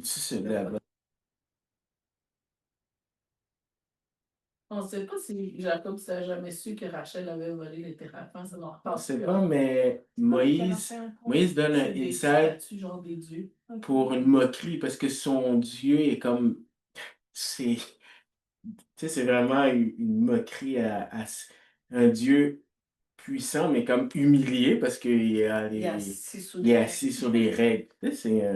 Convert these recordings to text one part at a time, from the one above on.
c'est là-bas. On ne sait pas si Jacob s'est jamais su que Rachel avait volé les téraphins, ça n'en On reparle sait plus, pas, hein. mais Moïse donne un C'est des insight statues, genre des dieux. pour une moquerie parce que son Dieu est comme, c'est, tu sais, c'est vraiment une moquerie un Dieu puissant, mais comme humilié parce Il est assis sous il est des assis sur des règles. Tu sais, c'est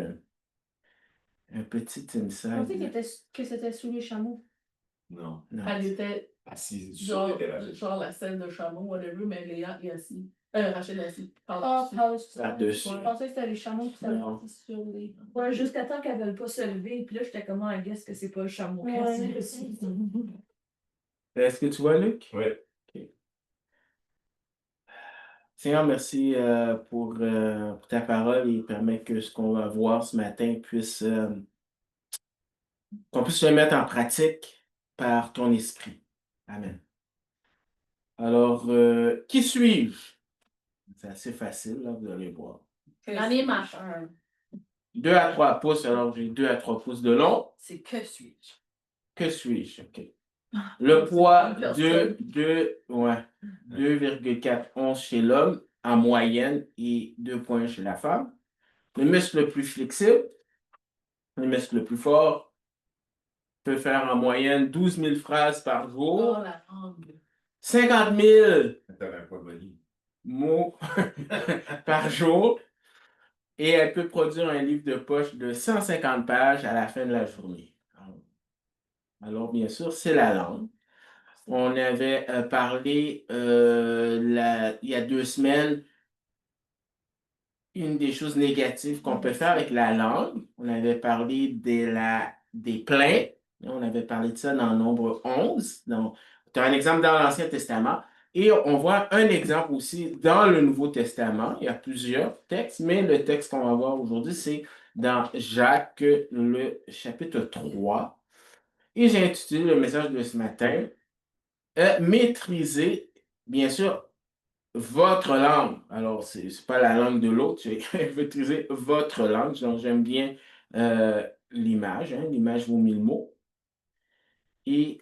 un petit Je pensais insight. que c'était sous les chameaux. Non. Non. Elle était Assise sur genre, les terrasses. genre la scène de chameau, whatever, mais Léa est assis. Rachel est assis. Par-dessus. Par-dessus. Je pensais que c'était les chameaux qui s'avaient Non. assis sur les. Ouais, jusqu'à temps qu'elles ne veulent pas se lever, puis là, j'étais comme, I guess que c'est pas le chameau qui Ouais. est assis. Est-ce que tu vois, Luc? Oui. Ok. Seigneur, merci pour ta parole et permet que ce qu'on va voir ce matin qu'on puisse le mettre en pratique par ton esprit. Amen. Alors, qui suis-je? C'est assez facile, là, vous allez voir. J'en ai marre. Un. 2 à 3 pouces, alors j'ai 2 à 3 pouces de long. C'est que suis-je? Que suis-je? OK. Le poids une personne. ouais, 2,4 onces chez l'homme en moyenne et 2 points chez la femme. Le muscle le plus flexible, le muscle le plus fort, peut faire en moyenne 12 000 phrases par Oh, jour, la langue. 50 000 T'avais pas volé. mots par jour, et elle peut produire un livre de poche de 150 pages à la fin de la journée. Alors, bien sûr, c'est la langue. On avait parlé il y a 2 semaines, une des choses négatives qu'on peut faire avec la langue. On avait parlé des plaintes. On avait parlé de ça dans Nombre 11. Tu as un exemple dans l'Ancien Testament. Et on voit un exemple aussi dans le Nouveau Testament. Il y a plusieurs textes, mais le texte qu'on va voir aujourd'hui, c'est dans Jacques, le chapitre 3. Et j'ai intitulé le message de ce matin, Maîtriser, bien sûr, votre langue. Alors, c'est pas la langue de l'autre, c'est maîtriser votre langue. Donc, j'aime bien l'image, hein, l'image vaut 1000 mots. Et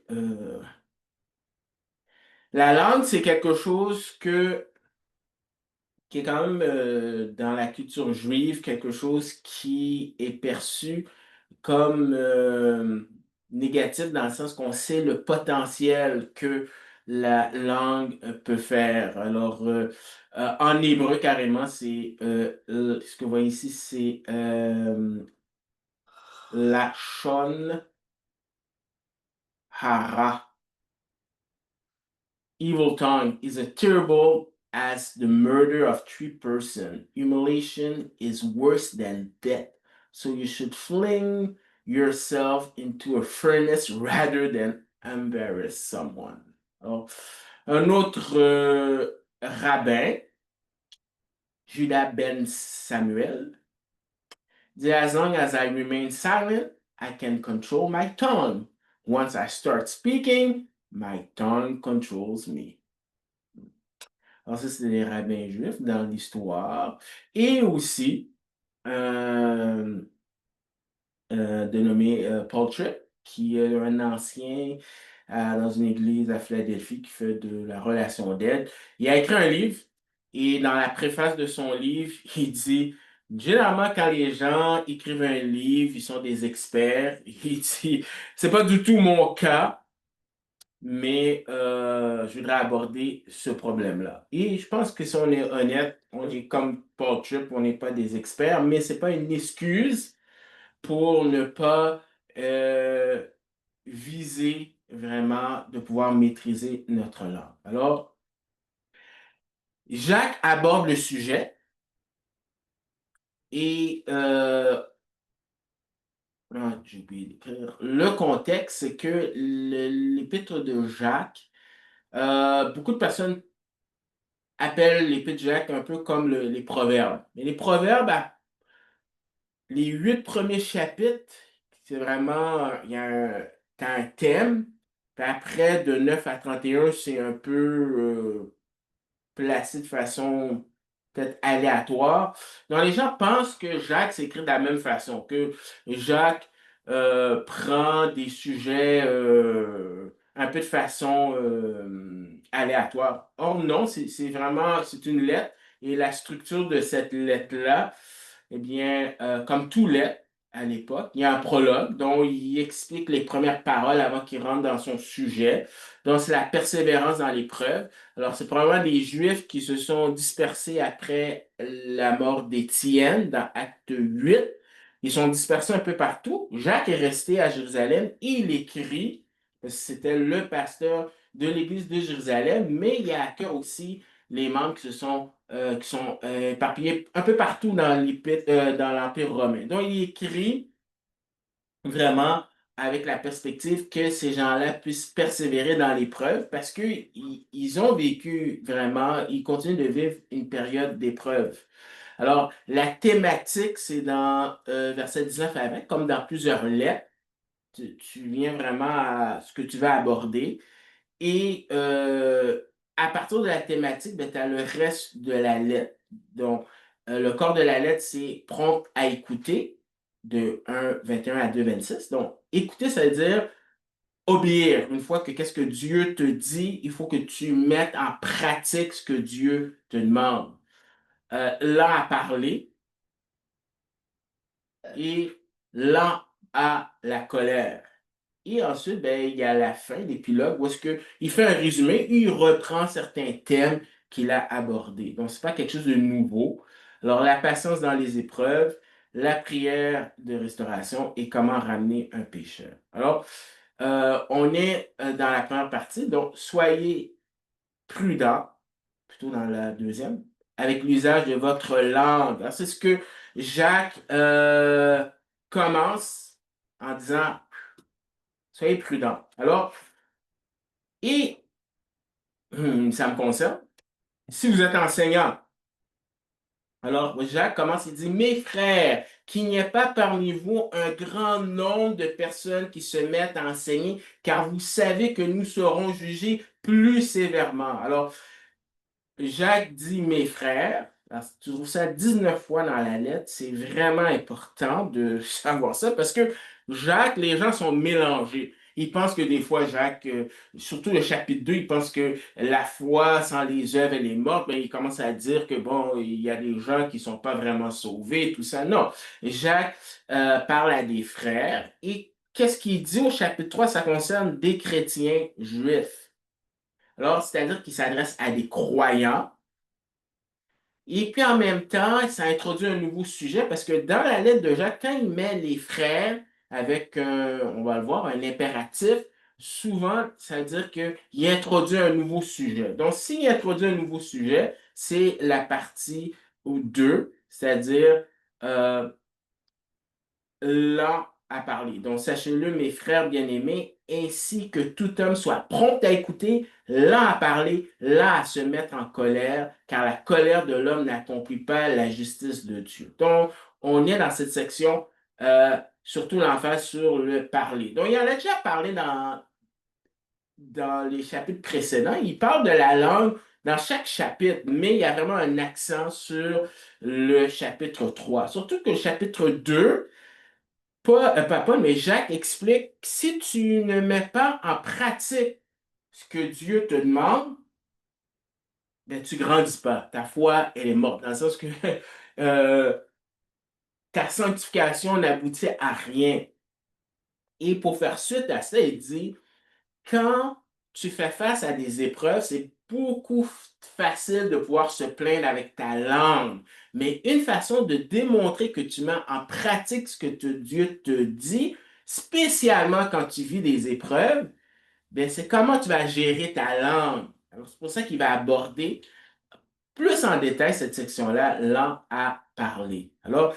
la langue, c'est quelque chose qui est quand même dans la culture juive, quelque chose qui est perçu comme négatif dans le sens qu'on sait le potentiel que la langue peut faire. Alors, en hébreu, carrément, ce que vous voyez ici, c'est Lachon Hara. Evil tongue is as terrible as the murder of 3 persons. Humiliation is worse than death. So you should fling yourself into a furnace rather than embarrass someone. Alors, un autre rabbin, Judas ben Samuel, dit, as long as I remain silent, I can control my tongue. Once I start speaking, my tongue controls me. Alors, ça, c'est les rabbins juifs dans l'histoire. Et aussi, dénommé Paul Tripp, qui est un ancien dans une église à Philadelphie qui fait de la relation d'aide. Il a écrit un livre et dans la préface de son livre, il dit, généralement, quand les gens écrivent un livre, ils sont des experts. Il dit, c'est pas du tout mon cas, mais je voudrais aborder ce problème-là. Et je pense que si on est honnête, on est comme Paul Tripp, on n'est pas des experts, mais c'est pas une excuse pour ne pas viser vraiment de pouvoir maîtriser notre langue. Alors, Jacques aborde le sujet et j'ai oublié d'écrire. Le contexte, c'est que l'épître de Jacques, beaucoup de personnes appellent l'épître de Jacques un peu comme les proverbes. Mais les proverbes, les 8 premiers chapitres, c'est vraiment, t'as un thème, puis après, de 9 à 31, c'est un peu placé de façon peut-être aléatoire. Donc, les gens pensent que Jacques s'écrit de la même façon, que Jacques prend des sujets un peu de façon aléatoire. Or, non, c'est vraiment, c'est une lettre et la structure de cette lettre-là, eh bien, comme tout lettre à l'époque, il y a un prologue dont il explique les premières paroles avant qu'il rentre dans son sujet. Donc, c'est la persévérance dans l'épreuve. Alors, c'est probablement des Juifs qui se sont dispersés après la mort d'Étienne dans Acte 8. Ils sont dispersés un peu partout. Jacques est resté à Jérusalem et il écrit, parce que c'était le pasteur de l'église de Jérusalem, mais il y a à cœur aussi les membres qui sont éparpillés un peu partout dans l'Empire romain. Donc, il écrit vraiment avec la perspective que ces gens-là puissent persévérer dans l'épreuve parce qu'ils ont vécu vraiment, ils continuent de vivre une période d'épreuve. Alors, la thématique, c'est dans verset 19 à 20, comme dans plusieurs lettres. Tu viens vraiment à ce que tu vas aborder. Et à partir de la thématique, ben, tu as le reste de la lettre. Donc, le corps de la lettre, c'est prompt à écouter, de 1, 21 à 2, 26. Donc, écouter, ça veut dire obéir. Une fois que qu'est-ce que Dieu te dit, il faut que tu mettes en pratique ce que Dieu te demande. Là à parler et lent à la colère. Et ensuite, ben, il y a la fin, l'épilogue, où est-ce qu'il fait un résumé et il reprend certains thèmes qu'il a abordés. Donc, ce n'est pas quelque chose de nouveau. Alors, la patience dans les épreuves, la prière de restauration et comment ramener un pécheur. Alors, on est dans la première partie, donc soyez prudents, plutôt dans la deuxième, avec l'usage de votre langue. Alors, c'est ce que Jacques commence en disant, soyez prudents. Alors, et ça me concerne, si vous êtes enseignant, alors Jacques commence, il dit, mes frères, qu'il n'y ait pas parmi vous un grand nombre de personnes qui se mettent à enseigner, car vous savez que nous serons jugés plus sévèrement. Alors, Jacques dit mes frères. Alors, tu trouves ça 19 fois dans la lettre. C'est vraiment important de savoir ça parce que Jacques, les gens sont mélangés. Ils pensent que des fois, Jacques, surtout le chapitre 2, ils pensent que la foi sans les œuvres, elle est morte. Mais ils commencent à dire que, bon, il y a des gens qui ne sont pas vraiment sauvés, tout ça. Non. Jacques parle à des frères. Et qu'est-ce qu'il dit au chapitre 3? Ça concerne des chrétiens juifs. Alors, c'est-à-dire qu'il s'adresse à des croyants. Et puis en même temps, ça introduit un nouveau sujet parce que dans la lettre de Jacques, quand il met les frères avec, on va le voir, un impératif, souvent, ça veut dire qu'il introduit un nouveau sujet. Donc, s'il introduit un nouveau sujet, c'est la partie 2, c'est-à-dire euh, lent à parler. Donc, sachez-le, mes frères bien-aimés, ainsi que tout homme soit prompt à écouter, lent à parler, lent à se mettre en colère, car la colère de l'homme n'accomplit pas la justice de Dieu. Donc, on est dans cette section, surtout l'emphase sur le parler. Donc, il en a déjà parlé dans les chapitres précédents. Il parle de la langue dans chaque chapitre, mais il y a vraiment un accent sur le chapitre 3. Surtout que le chapitre 2, pas Paul, mais Jacques explique que si tu ne mets pas en pratique ce que Dieu te demande, ben, tu ne grandis pas. Ta foi, elle est morte. Dans le sens que euh, ta sanctification n'aboutit à rien. Et pour faire suite à ça, il dit, quand tu fais face à des épreuves, c'est beaucoup facile de pouvoir se plaindre avec ta langue. Mais une façon de démontrer que tu mets en pratique ce que Dieu te dit, spécialement quand tu vis des épreuves, ben, c'est comment tu vas gérer ta langue. Alors, c'est pour ça qu'il va aborder plus en détail cette section-là, langue à parler. Alors,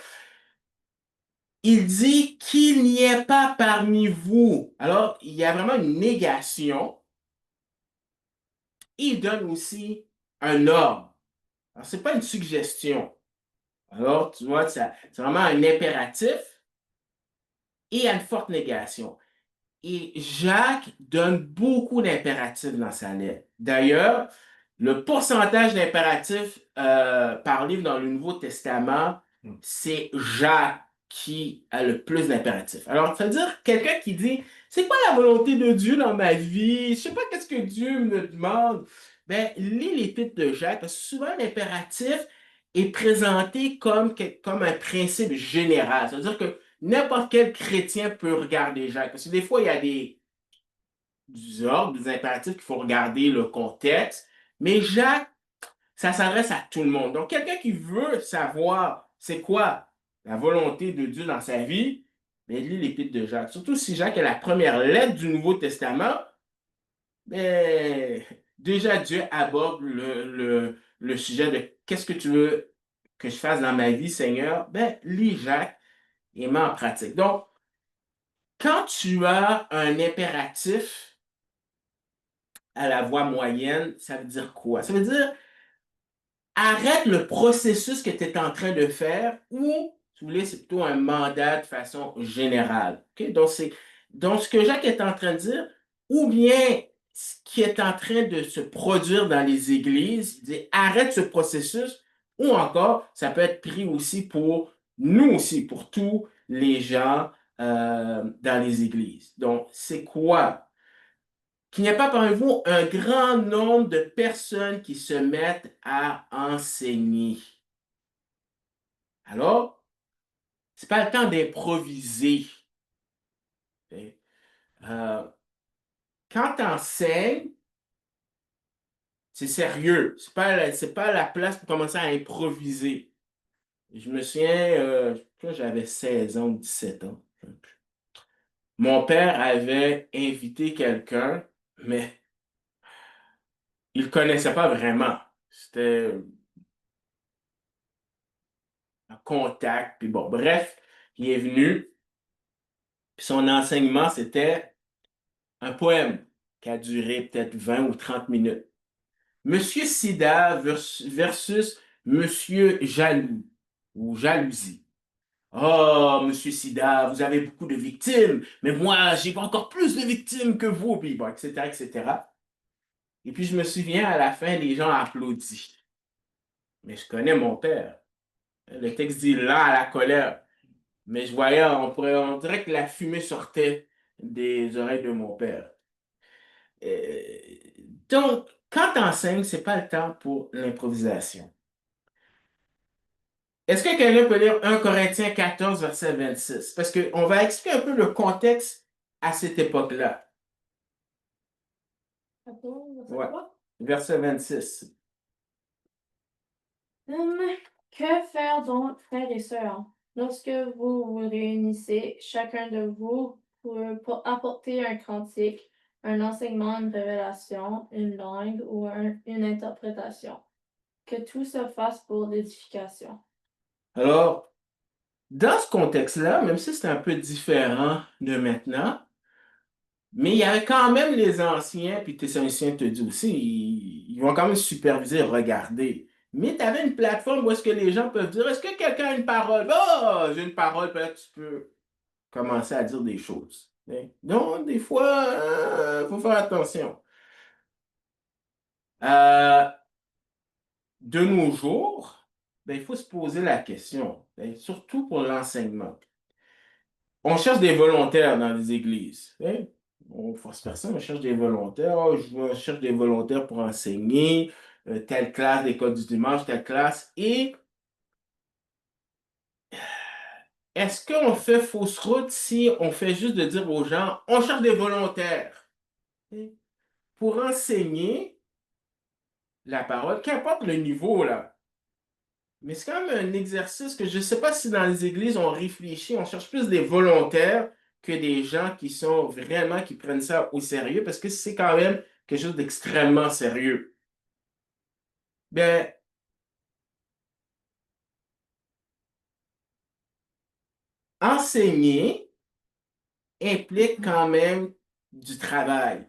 il dit qu'il n'y ait pas parmi vous. Alors, il y a vraiment une négation. Il donne aussi un ordre. Alors, ce n'est pas une suggestion. Alors, tu vois, c'est vraiment un impératif et une forte négation. Et Jacques donne beaucoup d'impératifs dans sa lettre. D'ailleurs, Le pourcentage d'impératifs par livre dans le Nouveau Testament, c'est Jacques qui a le plus d'impératifs. Alors, ça veut dire quelqu'un qui dit, c'est quoi la volonté de Dieu dans ma vie? Je sais pas qu'est-ce que Dieu me demande. Ben, lis l'épître de Jacques, parce que souvent l'impératif est présenté comme un principe général. Ça veut dire que n'importe quel chrétien peut regarder Jacques. Parce que des fois, il y a des ordres, des impératifs qu'il faut regarder le contexte. Mais Jacques, ça s'adresse à tout le monde. Donc, quelqu'un qui veut savoir c'est quoi la volonté de Dieu dans sa vie, ben, lit l'épître de Jacques. Surtout si Jacques est la première lettre du Nouveau Testament, ben, déjà Dieu aborde le sujet de qu'est-ce que tu veux que je fasse dans ma vie, Seigneur? Ben, lis Jacques et mets en pratique. Donc, quand tu as un impératif à la voix moyenne, ça veut dire quoi? Ça veut dire arrête le processus que tu es en train de faire ou, si vous voulez, c'est plutôt un mandat de façon générale. OK? Donc, ce que Jacques est en train de dire, ou bien ce qui est en train de se produire dans les églises, il dit arrête ce processus, ou encore, ça peut être pris aussi pour nous aussi, pour tous les gens dans les églises. Donc, c'est quoi? Qu'il n'y ait pas parmi vous un grand nombre de personnes qui se mettent à enseigner. Alors, ce n'est pas le temps d'improviser. Quand tu enseignes, c'est sérieux. C'est pas la place pour commencer à improviser. Je me souviens, quand j'avais 16 ans ou 17 ans, mon père avait invité quelqu'un, mais il ne le connaissait pas vraiment. C'était un contact, puis bon, bref, il est venu, puis son enseignement, c'était un poème qui a duré peut-être 20 ou 30 minutes. Monsieur Sida versus Monsieur Jaloux ou Jalousie. Oh, Monsieur Sida, vous avez beaucoup de victimes, mais moi, j'ai encore plus de victimes que vous, puis bon, etc., etc. Et puis, je me souviens, à la fin, les gens applaudissent. Mais je connais mon père. Le texte dit là à la colère. Mais je voyais, on dirait que la fumée sortait des oreilles de mon père. Euh, donc, quand tu enseignes, ce n'est pas le temps pour l'improvisation. Est-ce que quelqu'un peut lire 1 Corinthiens 14, verset 26? Parce qu'on va expliquer un peu le contexte à cette époque-là. Ouais. Verset 26. Que faire donc, frères et sœurs, lorsque vous vous réunissez, chacun de vous, pour apporter un cantique, un enseignement, une révélation, une langue ou une interprétation? Que tout se fasse pour l'édification. Alors, dans ce contexte-là, même si c'est un peu différent de maintenant, mais il y avait quand même les anciens, puis Thessaloniciens te dit aussi, ils vont quand même superviser, regarder. Mais tu avais une plateforme où est-ce que les gens peuvent dire, est-ce que quelqu'un a une parole? Oh, j'ai une parole, peut-être tu peux commencer à dire des choses. Hein? Donc, des fois, il faut faire attention. Euh, de nos jours, ben, il faut se poser la question, hein, surtout pour l'enseignement. On cherche des volontaires dans les églises. Hein? On force personne, on cherche des volontaires. Oh, je cherche des volontaires pour enseigner telle classe d'école du dimanche, telle classe. Et est-ce qu'on fait fausse route si on fait juste de dire aux gens, on cherche des volontaires hein, pour enseigner la parole, qu'importe le niveau, là. Mais c'est quand même un exercice que je ne sais pas si dans les églises on réfléchit, on cherche plus des volontaires que des gens qui sont vraiment, qui prennent ça au sérieux, parce que c'est quand même quelque chose d'extrêmement sérieux. Ben, enseigner implique quand même du travail.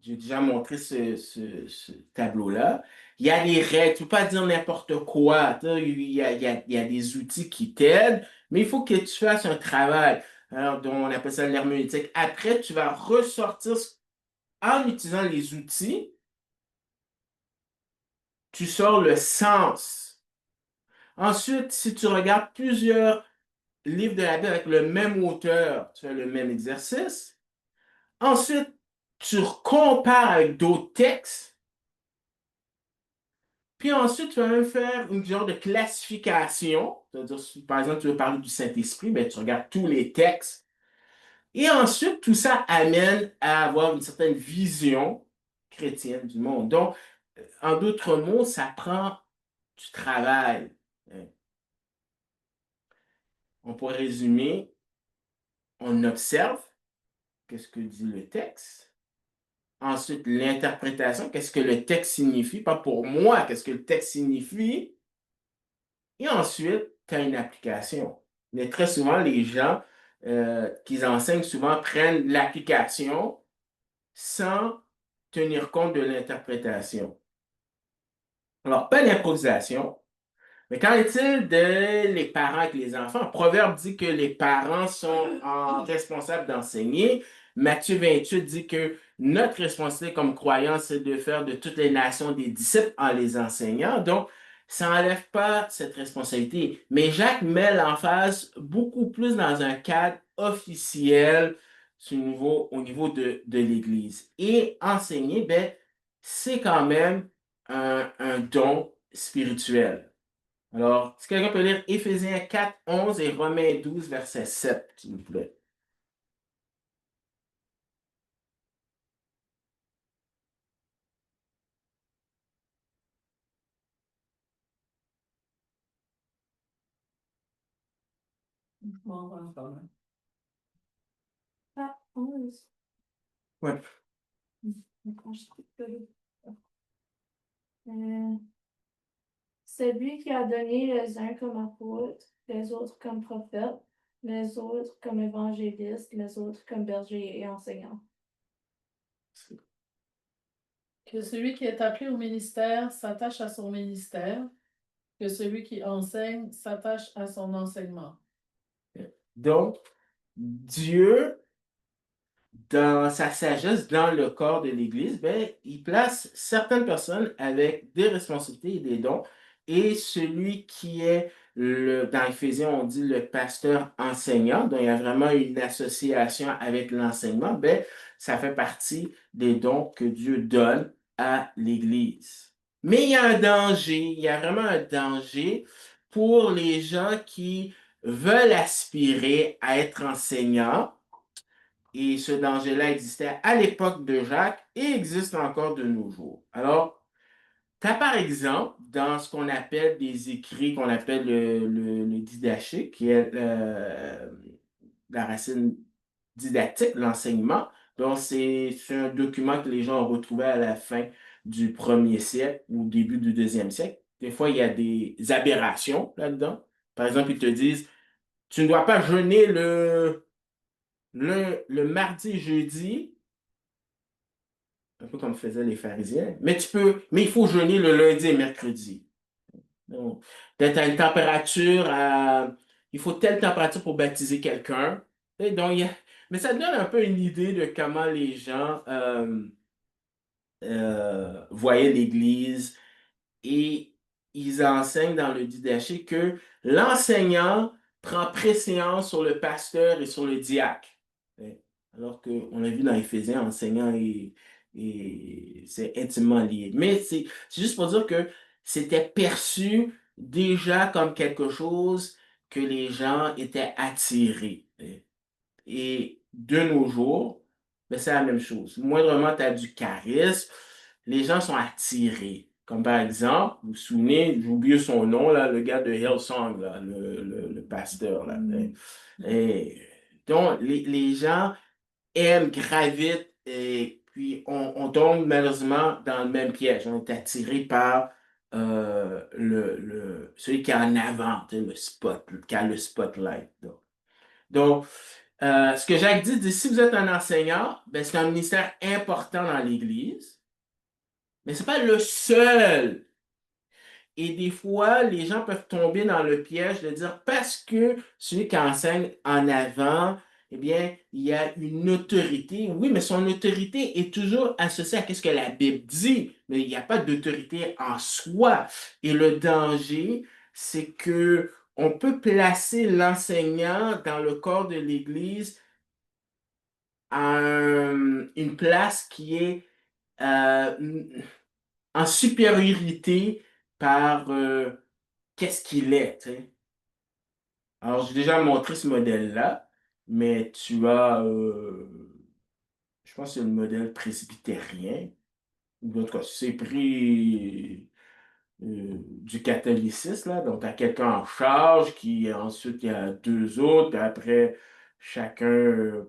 J'ai déjà montré ce tableau-là. Il y a des règles, tu ne peux pas dire n'importe quoi. Il y a des outils qui t'aident, mais il faut que tu fasses un travail. Alors, dont on appelle ça l'herméneutique. Après, tu vas ressortir en utilisant les outils, tu sors le sens. Ensuite, si tu regardes plusieurs livres de la Bible avec le même auteur, tu fais le même exercice. Ensuite, tu compares avec d'autres textes. Puis ensuite, tu vas même faire une genre de classification. C'est-à-dire, si, par exemple, tu veux parler du Saint-Esprit, ben, tu regardes tous les textes. Et ensuite, tout ça amène à avoir une certaine vision chrétienne du monde. Donc, en d'autres mots, ça prend du travail. On pourrait résumer, on observe qu'est-ce que dit le texte. Ensuite, l'interprétation, qu'est-ce que le texte signifie, pas pour moi, qu'est-ce que le texte signifie. Et ensuite, tu as une application. Mais très souvent, les gens qui enseignent souvent prennent l'application sans tenir compte de l'interprétation. Alors, pas d'improvisation, mais qu'en est-il de les parents avec les enfants? Le Proverbe dit que les parents sont responsables d'enseigner. Matthieu 28 dit que notre responsabilité comme croyants, c'est de faire de toutes les nations des disciples en les enseignant. Donc, ça n'enlève pas cette responsabilité. Mais Jacques met l'emphase beaucoup plus dans un cadre officiel au niveau de l'Église. Et enseigner, ben, c'est quand même un don spirituel. Alors, si quelqu'un peut lire Éphésiens 4, 11 et Romains 12, verset 7, s'il vous plaît. Bon, on va en parler. Ah, 11. Ouais. D'accord, je sais pas. C'est lui qui a donné les uns comme apôtres, les autres comme prophètes, les autres comme évangélistes, les autres comme bergers et enseignants. Que celui qui est appelé au ministère s'attache à son ministère, que celui qui enseigne s'attache à son enseignement. Donc, Dieu, dans sa sagesse, dans le corps de l'Église, ben, il place certaines personnes avec des responsabilités et des dons. Et celui qui est, dans Éphésiens, on dit le pasteur enseignant, donc il y a vraiment une association avec l'enseignement, ben, ça fait partie des dons que Dieu donne à l'Église. Mais il y a un danger, il y a vraiment un danger pour les gens qui veulent aspirer à être enseignants. Et ce danger-là existait à l'époque de Jacques et existe encore de nos jours. Alors, tu as par exemple, dans ce qu'on appelle des écrits, qu'on appelle le didachique, qui est la racine didactique, l'enseignement. Donc, c'est un document que les gens ont retrouvé à la fin du 1er siècle ou au début du 2e siècle. Des fois, il y a des aberrations là-dedans. Par exemple, ils te disent, tu ne dois pas jeûner le mardi et jeudi, un peu comme faisaient les pharisiens, mais il faut jeûner le lundi et mercredi. Donc, peut-être à une température, il faut telle température pour baptiser quelqu'un. Et donc, mais ça donne un peu une idée de comment les gens voyaient l'Église et ils enseignent dans le didaché que l'enseignant prend préséance sur le pasteur et sur le diacre. Alors qu'on a vu dans Éphésiens, enseignant et c'est intimement lié. Mais c'est juste pour dire que c'était perçu déjà comme quelque chose que les gens étaient attirés. Et de nos jours, ben, c'est la même chose. Moindrement, tu as du charisme, les gens sont attirés. Comme par exemple, vous vous souvenez, j'ai oublié son nom, là, le gars de Hillsong, là, le pasteur. Là. Et, donc, les gens aiment, gravitent, et puis on tombe malheureusement dans le même piège. On est attiré par celui qui est en avant, tu sais, le spot, qui a le spotlight. Donc, ce que Jacques dit, si vous êtes un enseignant, ben, c'est un ministère important dans l'Église, mais ce n'est pas le seul. Et des fois, les gens peuvent tomber dans le piège de dire parce que celui qui enseigne en avant eh bien, il y a une autorité. Oui, mais son autorité est toujours associée à ce que la Bible dit, mais il n'y a pas d'autorité en soi. Et le danger, c'est que on peut placer l'enseignant dans le corps de l'Église à une place qui est en supériorité par qu'est-ce qu'il est, tu sais. Alors, j'ai déjà montré ce modèle-là, mais tu as, je pense que c'est le modèle presbytérien, ou en tout cas, c'est pris du catholicisme, là, donc tu as quelqu'un en charge, qui ensuite il y a deux autres, puis après, chacun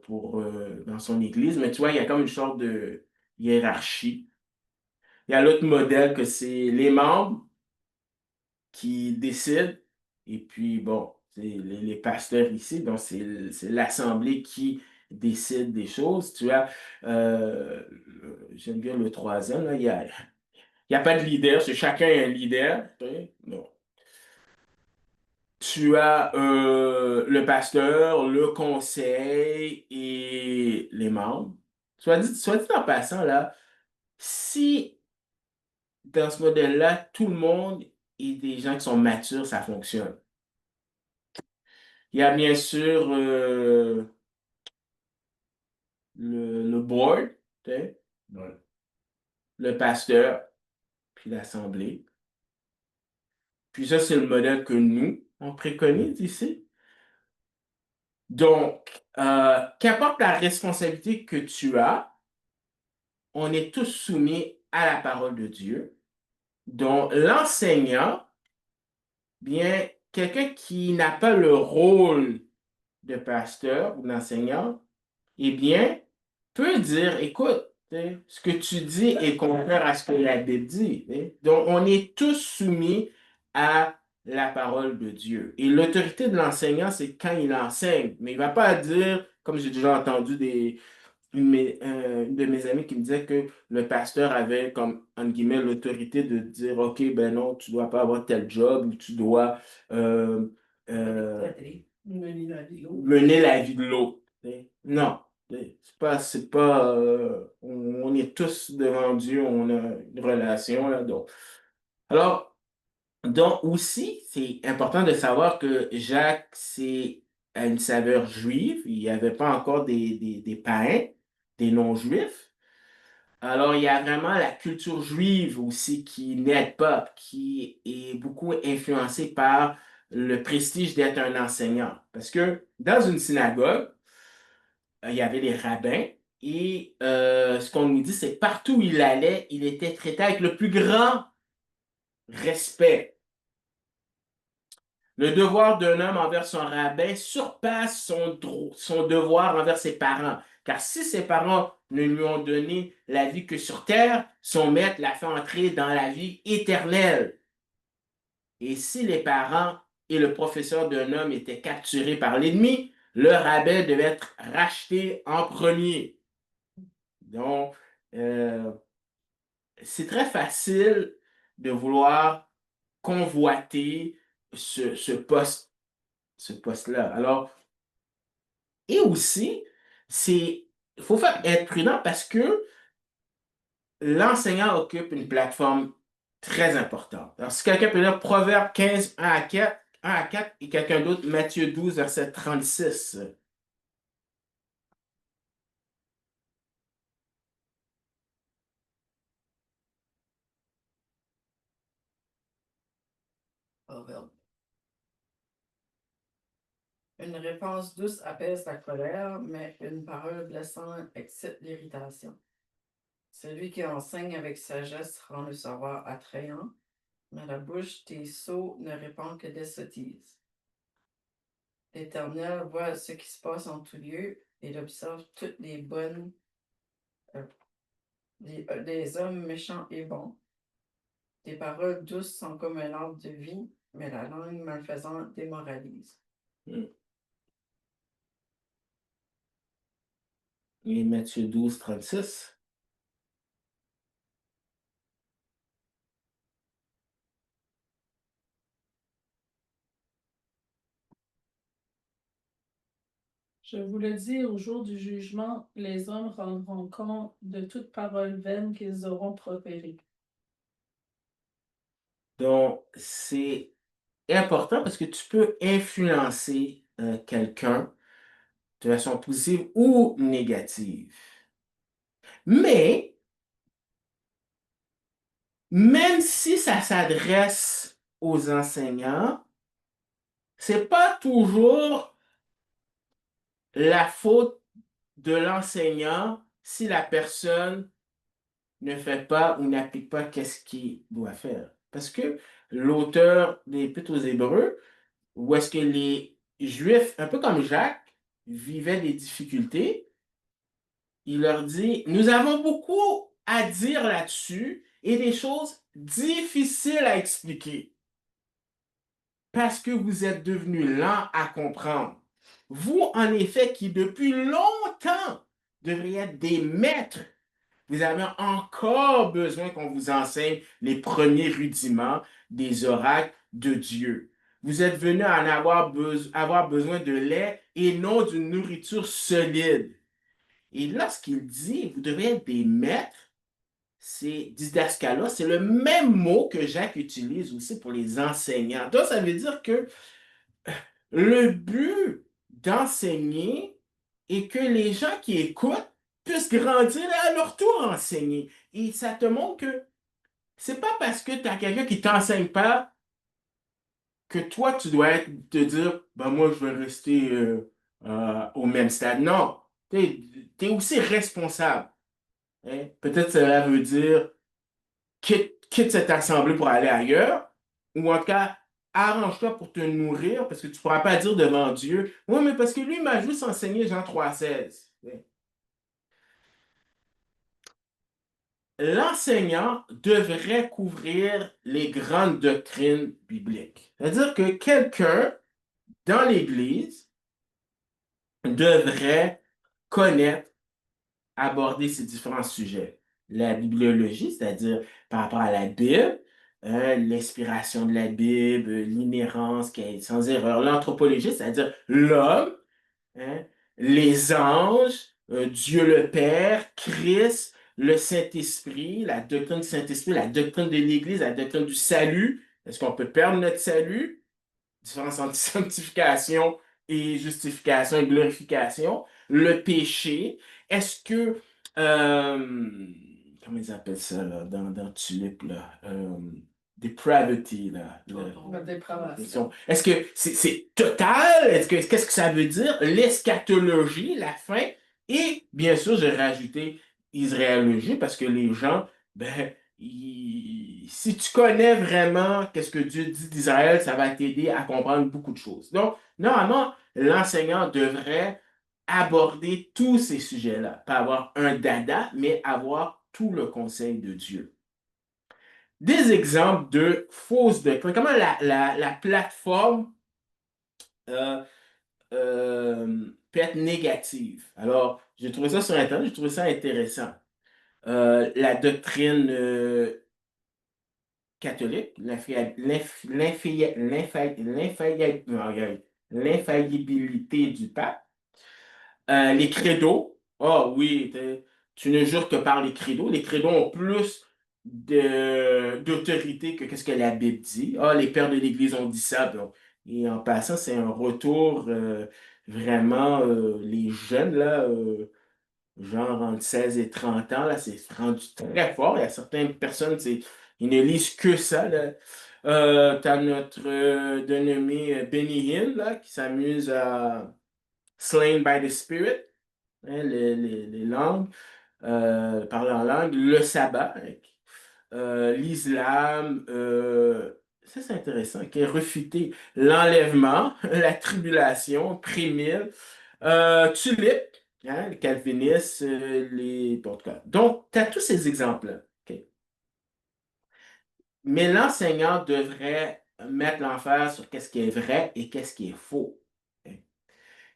dans son église, mais tu vois, il y a comme une sorte de hiérarchie. Il y a l'autre modèle que c'est les membres qui décident. Et puis, bon, c'est les pasteurs ici, donc c'est l'Assemblée qui décide des choses. Tu as, j'aime bien le troisième, là, il y a pas de leader, c'est chacun est un leader. Tu sais. Non. Tu as le pasteur, le conseil et les membres. Soit dit en passant, là, si dans ce modèle-là, tout le monde est des gens qui sont matures, ça fonctionne. Il y a bien sûr le board, tu sais, Ouais. le pasteur, puis l'assemblée. Puis ça, c'est le modèle que nous, on préconise ici. Donc, qu'importe la responsabilité que tu as, on est tous soumis à la parole de Dieu. Donc, l'enseignant, bien, quelqu'un qui n'a pas le rôle de pasteur ou d'enseignant, eh bien, peut dire, écoute, tu sais, ce que tu dis est contraire à ce que la Bible dit. Tu sais. Donc, on est tous soumis à la parole de Dieu. Et l'autorité de l'enseignant, c'est quand il enseigne. Mais il ne va pas dire, comme j'ai déjà entendu une de mes amies qui me disait que le pasteur avait, comme, entre guillemets, l'autorité de dire, OK, ben non, tu ne dois pas avoir tel job ou tu dois euh, euh, Mener la vie de l'autre. mener la vie de l'autre. Tu sais. Non. C'est pas, on est tous devant Dieu, on a une relation, là, donc. Alors, donc aussi, c'est important de savoir que Jacques, c'est à une saveur juive. Il n'y avait pas encore des païens, des non-juifs. Alors, il y a vraiment la culture juive aussi qui n'aide pas, qui est beaucoup influencée par le prestige d'être un enseignant. Parce que dans une synagogue, il y avait les rabbins et ce qu'on nous dit, c'est partout où il allait, il était traité avec le plus grand respect. Le devoir d'un homme envers son rabbin surpasse son devoir envers ses parents. Car si ses parents ne lui ont donné la vie que sur terre, son maître l'a fait entrer dans la vie éternelle. Et si les parents et le professeur d'un homme étaient capturés par l'ennemi, le rabbin devait être racheté en premier. Donc, euh, c'est très facile de vouloir convoiter ce poste-là. Alors, et aussi, il faut être prudent parce que l'enseignant occupe une plateforme très importante. Alors, si quelqu'un peut lire Proverbe 15, 1 à 4 et quelqu'un d'autre, Matthieu 12, verset 36. Proverbe. Une réponse douce apaise la colère, mais une parole blessante excite l'irritation. Celui qui enseigne avec sagesse rend le savoir attrayant, mais la bouche des sots ne répand que des sottises. L'Éternel voit ce qui se passe en tout lieu et il observe toutes les bonnes, les hommes méchants et bons. Des paroles douces sont comme un arbre de vie, mais la langue malfaisante démoralise. Et Matthieu 12, 36. Je vous le dis, au jour du jugement, les hommes rendront compte de toute parole vaine qu'ils auront proférée. Donc, c'est important parce que tu peux influencer quelqu'un de façon positive ou négative. Mais, même si ça s'adresse aux enseignants, c'est pas toujours la faute de l'enseignant si la personne ne fait pas ou n'applique pas qu'est-ce qu'il doit faire. Parce que l'auteur des Épîtres aux Hébreux, où est-ce que les Juifs, un peu comme Jacques, vivaient des difficultés, il leur dit, nous avons beaucoup à dire là-dessus et des choses difficiles à expliquer parce que vous êtes devenus lents à comprendre. Vous, en effet, qui depuis longtemps devriez être des maîtres, vous avez encore besoin qu'on vous enseigne les premiers rudiments des oracles de Dieu. Vous êtes venus en avoir besoin de lait et non d'une nourriture solide. Et lorsqu'il dit, vous devez être des maîtres, c'est didaskalos, c'est le même mot que Jacques utilise aussi pour les enseignants. Donc, ça veut dire que le but d'enseigner est que les gens qui écoutent puissent grandir et à leur tour enseigner. Et ça te montre que c'est pas parce que tu as quelqu'un qui t'enseigne pas que toi, tu dois te dire, ben moi, je vais rester au même stade. Non, tu es aussi responsable. Hein. Peut-être cela veut dire quitte cette assemblée pour aller ailleurs, ou en tout cas, arrange-toi pour te nourrir, parce que tu ne pourras pas dire devant Dieu, oui, mais parce que lui m'a juste enseigné Jean 3,16. L'enseignant devrait couvrir les grandes doctrines bibliques. C'est-à-dire que quelqu'un dans l'Église devrait connaître, aborder ces différents sujets. La bibliologie, c'est-à-dire par rapport à la Bible, l'inspiration de la Bible, l'inhérence qui est sans erreur, l'anthropologie, c'est-à-dire l'homme, hein, les anges, Dieu le Père, Christ, le Saint-Esprit, la doctrine du Saint-Esprit, la doctrine de l'Église, la doctrine du salut. Est-ce qu'on peut perdre notre salut? Différence entre sanctification et justification et glorification. Le péché. Est-ce que, comment ils appellent ça là, dans Tulip, là? Depravity, là. La dépravation. Est-ce que c'est total? Qu'est-ce que ça veut dire? L'eschatologie, la fin. Et bien sûr, j'ai rajouté Israélogie parce que les gens, ben, si tu connais vraiment qu'est-ce que Dieu dit d'Israël, ça va t'aider à comprendre beaucoup de choses. Donc, normalement, l'enseignant devrait aborder tous ces sujets-là. Pas avoir un dada, mais avoir tout le conseil de Dieu. Des exemples de fausses doctrines. Comment la plateforme euh, peut être négative. Alors, j'ai trouvé ça sur Internet, j'ai trouvé ça intéressant. La doctrine catholique, l'infaillibilité du pape, les credos. Ah oui, tu ne jures que par les credos. Les credos ont plus d'autorité que qu'est-ce que la Bible dit. Ah, les pères de l'Église ont dit ça. Bon. Et en passant, c'est un retour vraiment, les jeunes, là, genre entre 16 et 30 ans, là, c'est rendu très fort. Il y a certaines personnes, ils ne lisent que ça, là. T'as notre dénommé Benny Hinn, là, qui s'amuse à Slain by the Spirit, hein, les langues, parler en langue, le sabbat, hein, l'islam, ça c'est intéressant, qui est refuté l'enlèvement, la tribulation, prémille, tulipe, hein, les calvinistes, en tout cas. Donc, tu as tous ces exemples-là. OK. Mais l'enseignant devrait mettre l'emphase sur qu'est-ce qui est vrai et qu'est-ce qui est faux. OK.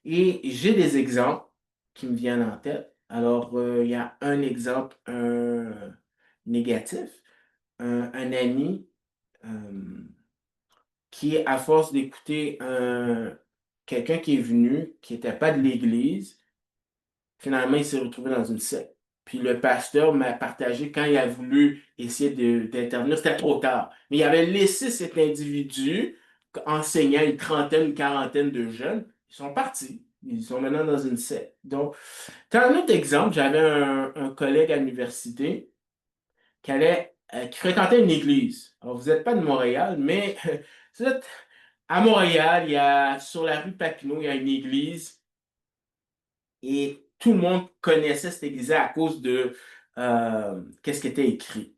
Et j'ai des exemples qui me viennent en tête. Alors, il y a un exemple négatif. Un ami qui, à force d'écouter quelqu'un qui est venu, qui n'était pas de l'Église, finalement, il s'est retrouvé dans une secte. Puis le pasteur m'a partagé quand il a voulu essayer d'intervenir, c'était trop tard. Mais il avait laissé cet individu enseignant une trentaine, une quarantaine de jeunes. Ils sont partis. Ils sont maintenant dans une secte. Donc, tu as un autre exemple. J'avais un collègue à l'université qui fréquentait une église. Alors, vous n'êtes pas de Montréal, mais vous êtes à Montréal, sur la rue Papineau, il y a une église et tout le monde connaissait cette église à cause de qu'est-ce qui était écrit.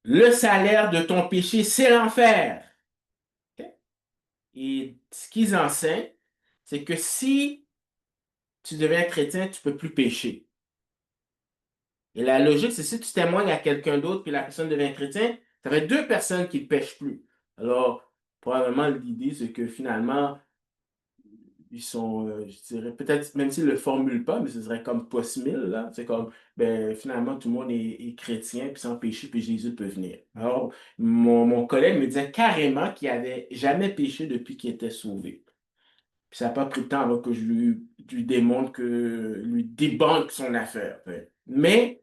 Le salaire de ton péché, c'est l'enfer. OK? Et ce qu'ils enseignent, c'est que si tu deviens chrétien, tu ne peux plus pécher. Et la logique, c'est si tu témoignes à quelqu'un d'autre puis la personne devient chrétien, ça fait deux personnes qui ne pêchent plus. Alors, probablement, l'idée, c'est que finalement, ils sont, je dirais, peut-être, même s'ils ne le formulent pas, mais ce serait comme post-mille, là. C'est comme, ben, finalement, tout le monde est chrétien, puis sans péché, puis Jésus peut venir. Alors, mon collègue me disait carrément qu'il n'avait jamais péché depuis qu'il était sauvé. Puis ça n'a pas pris de temps avant que je lui démontre que, lui débanque son affaire. Ouais. Mais,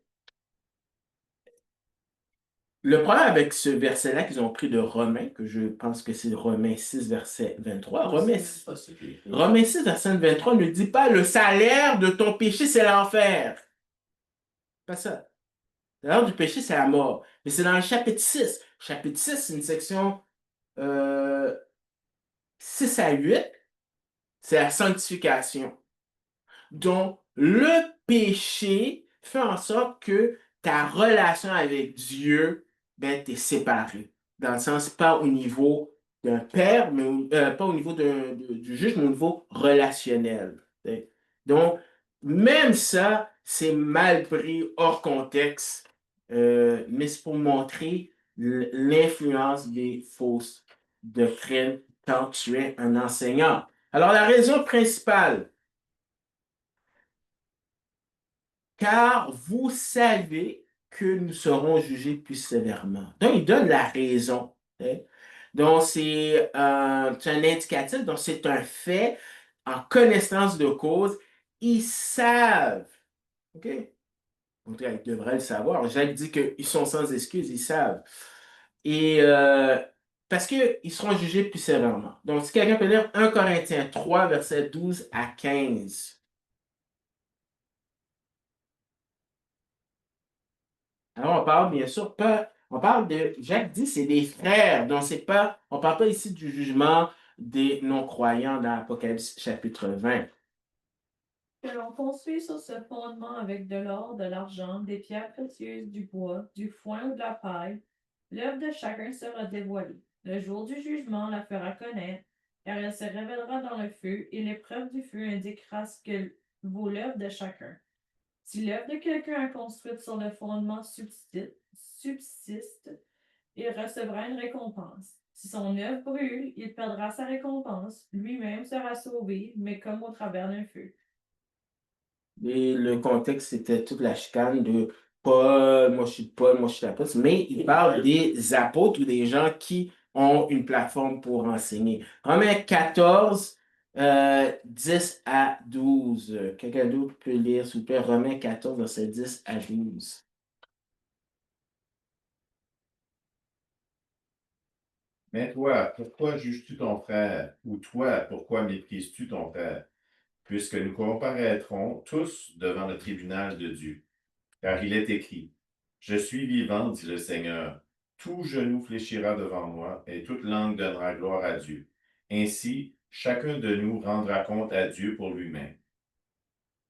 le problème avec ce verset-là qu'ils ont pris de Romains, que je pense que c'est Romains 6, verset 23, Romains 6, verset 23 ne dit pas le salaire de ton péché, c'est l'enfer. Pas ça. Le salaire du péché, c'est la mort. Mais c'est dans le chapitre 6. Chapitre 6, c'est une section euh, 6 à 8, c'est la sanctification. Donc, le péché fait en sorte que ta relation avec Dieu, ben, t'es séparé. Dans le sens, pas au niveau d'un père, mais pas au niveau du juge, mais au niveau relationnel. Donc, même ça, c'est mal pris hors contexte, mais c'est pour montrer l'influence des fausses doctrines quand tu es un enseignant. Alors, la raison principale, car vous savez que nous serons jugés plus sévèrement. Donc, il donne la raison. Hein. Donc, c'est un indicatif, donc c'est un fait en connaissance de cause. Ils savent, OK? Ils devraient le savoir. Jacques dit qu'ils sont sans excuse, ils savent. Et parce qu'ils seront jugés plus sévèrement. Donc, si quelqu'un peut lire 1 Corinthiens 3, versets 12 à 15. Alors, on parle bien sûr pas, on parle de, Jacques dit, c'est des frères, donc c'est pas, on parle pas ici du jugement des non-croyants dans Apocalypse chapitre 20. Que l'on construit sur ce fondement avec de l'or, de l'argent, des pierres précieuses, du bois, du foin ou de la paille, l'œuvre de chacun sera dévoilée. Le jour du jugement la fera connaître, car elle se révélera dans le feu, et l'épreuve du feu indiquera ce que vaut l'œuvre de chacun. Si l'œuvre de quelqu'un est construite sur le fondement subsiste, il recevra une récompense. Si son œuvre brûle, il perdra sa récompense. Lui-même sera sauvé, mais comme au travers d'un feu. Et le contexte, c'était toute la chicane de Paul, moi je suis Paul, moi je suis l'apôtre, mais il parle des apôtres ou des gens qui ont une plateforme pour enseigner. Romains 14, 10 à 12. Quelqu'un d'autre peut lire, s'il vous plaît, Romains 14, verset 10 à 12. Mais toi, pourquoi juges-tu ton frère? Ou toi, pourquoi méprises-tu ton frère? Puisque nous comparaîtrons tous devant le tribunal de Dieu. Car il est écrit, je suis vivant, dit le Seigneur. Tout genou fléchira devant moi, et toute langue donnera gloire à Dieu. Ainsi, chacun de nous rendra compte à Dieu pour lui-même.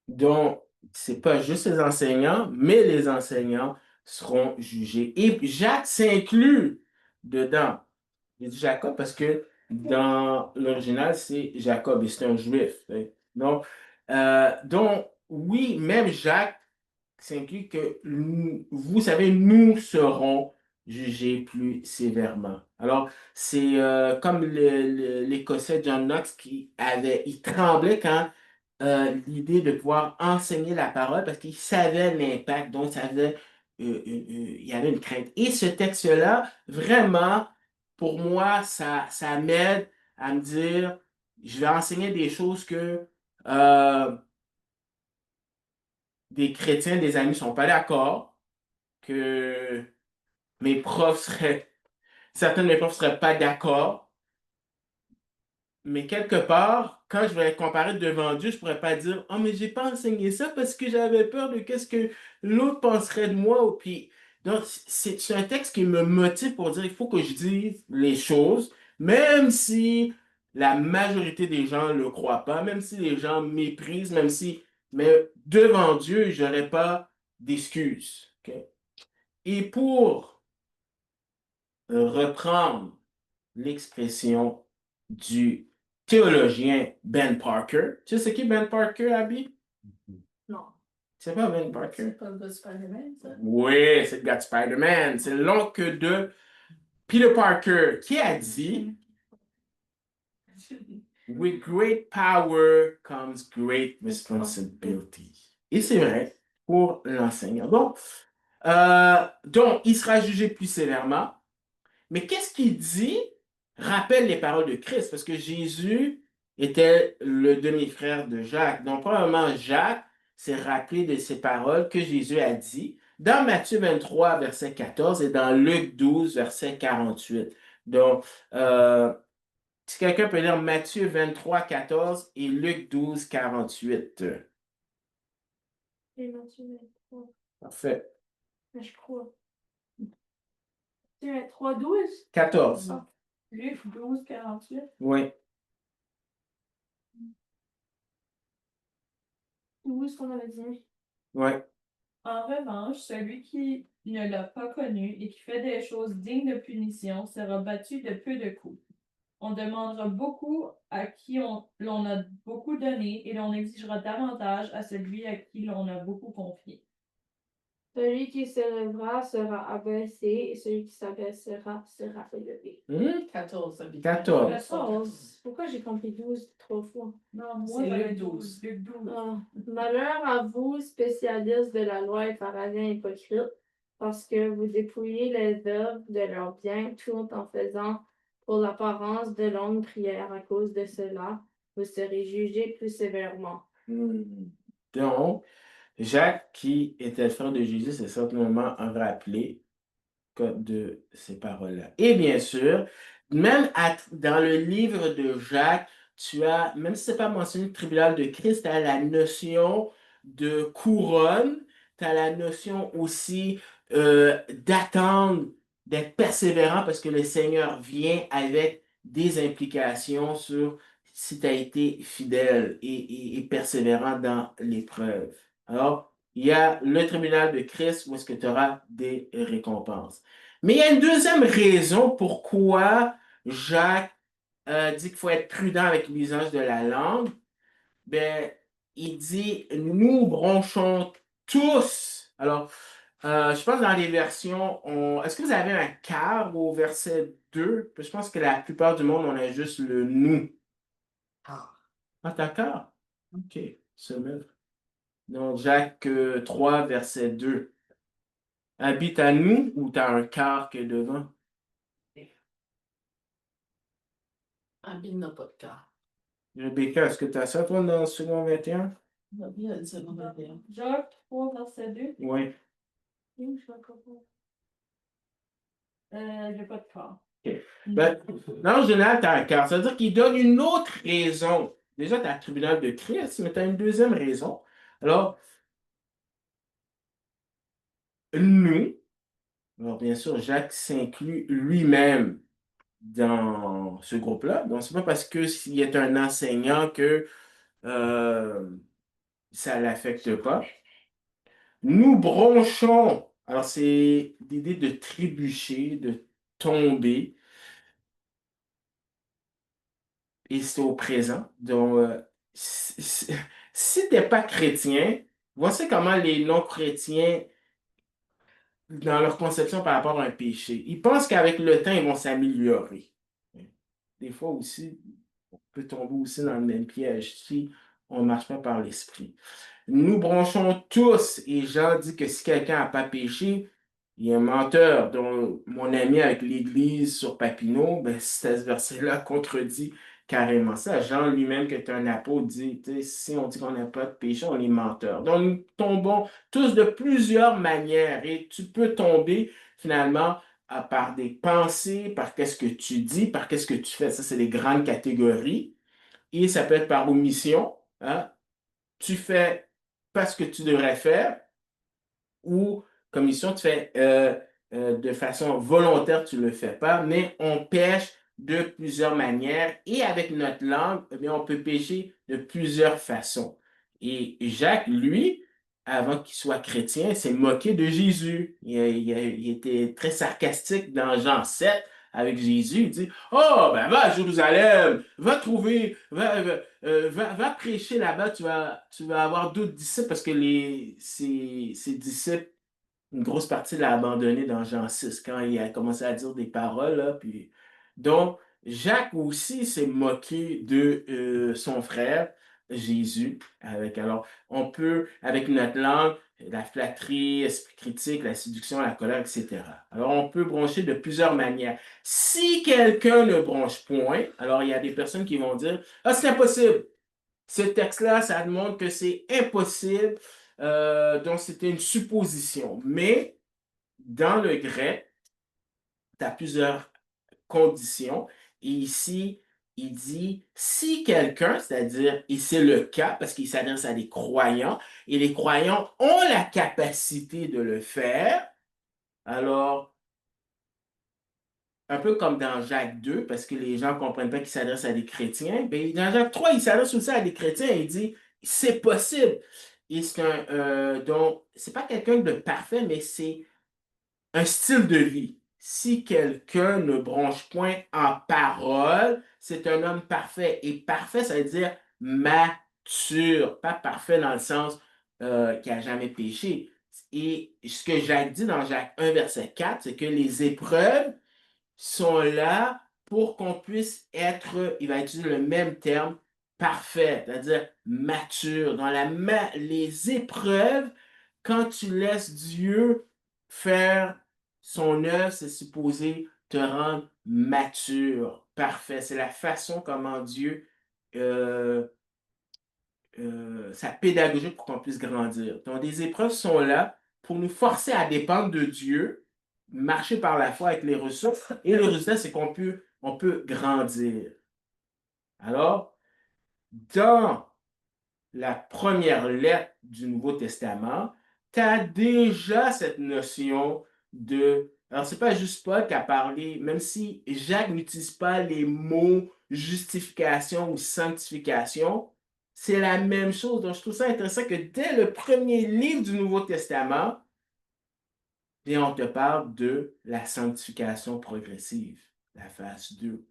Donc, c'est pas juste les enseignants, mais les enseignants seront jugés. Et Jacques s'inclut dedans. J'ai dit Jacob parce que dans l'original, c'est Jacob et c'est un juif. Hein. Donc, oui, même Jacques s'inclut que vous savez, nous serons jugés plus sévèrement. Alors, c'est comme l'Écossais John Knox il tremblait quand l'idée de pouvoir enseigner la parole parce qu'il savait l'impact, donc il y avait une crainte. Et ce texte-là, vraiment, pour moi, ça m'aide à me dire, je vais enseigner des choses que des chrétiens, des amis ne sont pas d'accord, que mes profs seraient, certains de mes profs ne seraient pas d'accord, mais quelque part, quand je vais comparer devant Dieu, je ne pourrais pas dire, oh, mais j'ai pas enseigné ça parce que j'avais peur de qu'est-ce que l'autre penserait de moi. Puis, donc, c'est un texte qui me motive pour dire, il faut que je dise les choses, même si la majorité des gens ne le croient pas, même si les gens méprisent, même si, mais devant Dieu, je n'aurai pas d'excuses. OK? Et pour reprendre l'expression du théologien Ben Parker. Tu sais ce qui est Ben Parker, Abby? Non. C'est pas Ben Parker? C'est pas le Spider-Man, ça? Oui, c'est le gars de Spider-Man. C'est l'oncle de Peter Parker qui a dit With great power comes great responsibility. Et c'est vrai pour l'enseignant. Donc, il sera jugé plus sévèrement. Mais qu'est-ce qu'il dit? Rappelle les paroles de Christ, parce que Jésus était le demi-frère de Jacques. Donc, probablement, Jacques s'est rappelé de ces paroles que Jésus a dit dans Matthieu 23, verset 14 et dans Luc 12, verset 48. Donc, si quelqu'un peut lire Matthieu 23, 14 et Luc 12, 48. Et Matthieu 23. Parfait. Mais je crois. Matthieu 23, 12. 14. Ah. Luc 12, 48. Oui. 12 qu'on avait dit. Oui. En revanche, celui qui ne l'a pas connu et qui fait des choses dignes de punition sera battu de peu de coups. On demandera beaucoup à qui l'on a beaucoup donné et l'on exigera davantage à celui à qui l'on a beaucoup confié. Celui qui s'élèvera sera abaissé et celui qui s'abaissera sera élevé. 14 habitants. 14. 14. Pourquoi j'ai compris 12 trois fois? Non, moi, C'est j'avais Luc 12. Luc 12. Ah, malheur à vous, spécialistes de la loi et pharisiens hypocrites, parce que vous dépouillez les œuvres de leurs biens tout en faisant pour l'apparence de longues prières. À cause de cela, vous serez jugés plus sévèrement. Donc, Jacques, qui était le frère de Jésus, s'est certainement rappelé de ces paroles-là. Et bien sûr, même dans le livre de Jacques, tu as, même si ce n'est pas mentionné le tribunal de Christ, tu as la notion de couronne, tu as la notion aussi d'attendre, d'être persévérant parce que le Seigneur vient avec des implications sur si tu as été fidèle et persévérant dans l'épreuve. Alors, il y a le tribunal de Christ où est-ce que tu auras des récompenses. Mais il y a une deuxième raison pourquoi Jacques dit qu'il faut être prudent avec l'usage de la langue. Ben, il dit, nous bronchons tous. Alors, je pense dans les versions, est-ce que vous avez un quart au verset 2? Je pense que la plupart du monde, on a juste le nous. Ah. Ah, d'accord. OK. Semaine. Donc, Jacques 3, verset 2. Habite à nous ou t'as un quart qui est devant? Abby n'a pas de cas. Rebecca, est-ce que tu as ça, toi, dans le second 21? Abby a dit ça dans le 21. Jacques 3, verset 2. Oui. Oui, je vais comprendre. J'ai pas de corps. Ben, dans le général, tu as un quart. Ça veut dire qu'il donne une autre raison. Déjà, tu as le tribunal de Christ, mais tu as une deuxième raison. Alors, nous, alors bien sûr, Jacques s'inclut lui-même dans ce groupe-là. Donc, c'est pas parce que s'il est un enseignant que ça ne l'affecte pas. Nous bronchons. Alors, c'est l'idée de trébucher, de tomber. Et c'est au présent. Donc, si tu n'es pas chrétien, voici comment les non-chrétiens, dans leur conception par rapport à un péché, ils pensent qu'avec le temps, ils vont s'améliorer. Des fois aussi, on peut tomber aussi dans le même piège si on ne marche pas par l'esprit. Nous bronchons tous, et Jean dit que si quelqu'un n'a pas péché, Il y a un menteur dont mon ami avec l'Église sur Papineau, ben, ce verset-là contredit carrément ça. Jean lui-même, qui est un apôtre, dit, tu sais, si on dit qu'on n'a pas de péché, on est menteur. Donc, nous tombons tous de plusieurs manières et tu peux tomber finalement par des pensées, par qu'est-ce que tu dis, par qu'est-ce que tu fais. Ça, c'est les grandes catégories. Et ça peut être par omission, hein. Tu fais pas ce que tu devrais faire ou commission, tu fais de façon volontaire, tu ne le fais pas, mais on pêche de plusieurs manières et avec notre langue, eh bien, on peut pêcher de plusieurs façons. Et Jacques, lui, avant qu'il soit chrétien, s'est moqué de Jésus. Il était très sarcastique dans Jean 7 avec Jésus. Il dit, oh, ben va à Jérusalem, va trouver, va prêcher là-bas, tu vas avoir d'autres disciples parce que ses disciples, une grosse partie l'a abandonné dans Jean 6 quand il a commencé à dire des paroles. Là, puis... Donc, Jacques aussi s'est moqué de son frère Jésus. Alors, on peut, avec notre langue, la flatterie, l'esprit critique, la séduction, la colère, etc. Alors, on peut broncher de plusieurs manières. Si quelqu'un ne bronche point, alors il y a des personnes qui vont dire, ah, c'est impossible. Ce texte-là, ça demande que c'est impossible. Donc, c'était une supposition. Mais dans le grec, tu as plusieurs conditions. Et ici, il dit, si quelqu'un, c'est-à-dire, et c'est le cas, parce qu'il s'adresse à des croyants, et les croyants ont la capacité de le faire, alors, un peu comme dans Jacques 2, parce que les gens ne comprennent pas qu'il s'adresse à des chrétiens, mais dans Jacques 3, il s'adresse aussi à des chrétiens et il dit, c'est possible. Et c'est donc, c'est pas quelqu'un de parfait, mais c'est un style de vie. Si quelqu'un ne bronche point en parole, c'est un homme parfait. Et parfait, ça veut dire mature, pas parfait dans le sens qui n'a jamais péché. Et ce que Jacques dit dans Jacques 1, verset 4, c'est que les épreuves sont là pour qu'on puisse être, il va utiliser le même terme, parfait, c'est-à-dire mature. Dans les épreuves, quand tu laisses Dieu faire son œuvre, c'est supposé te rendre mature, parfait. C'est la façon comment Dieu, euh, sa pédagogie pour qu'on puisse grandir. Donc, des épreuves sont là pour nous forcer à dépendre de Dieu, marcher par la foi avec les ressources, et le résultat, c'est on peut grandir. Alors, dans la première lettre du Nouveau Testament, tu as déjà cette notion de... Alors, c'est pas juste Paul qui a parlé, même si Jacques n'utilise pas les mots justification ou sanctification, c'est la même chose. Donc, je trouve ça intéressant que dès le premier livre du Nouveau Testament, bien, on te parle de la sanctification progressive, la phase 2.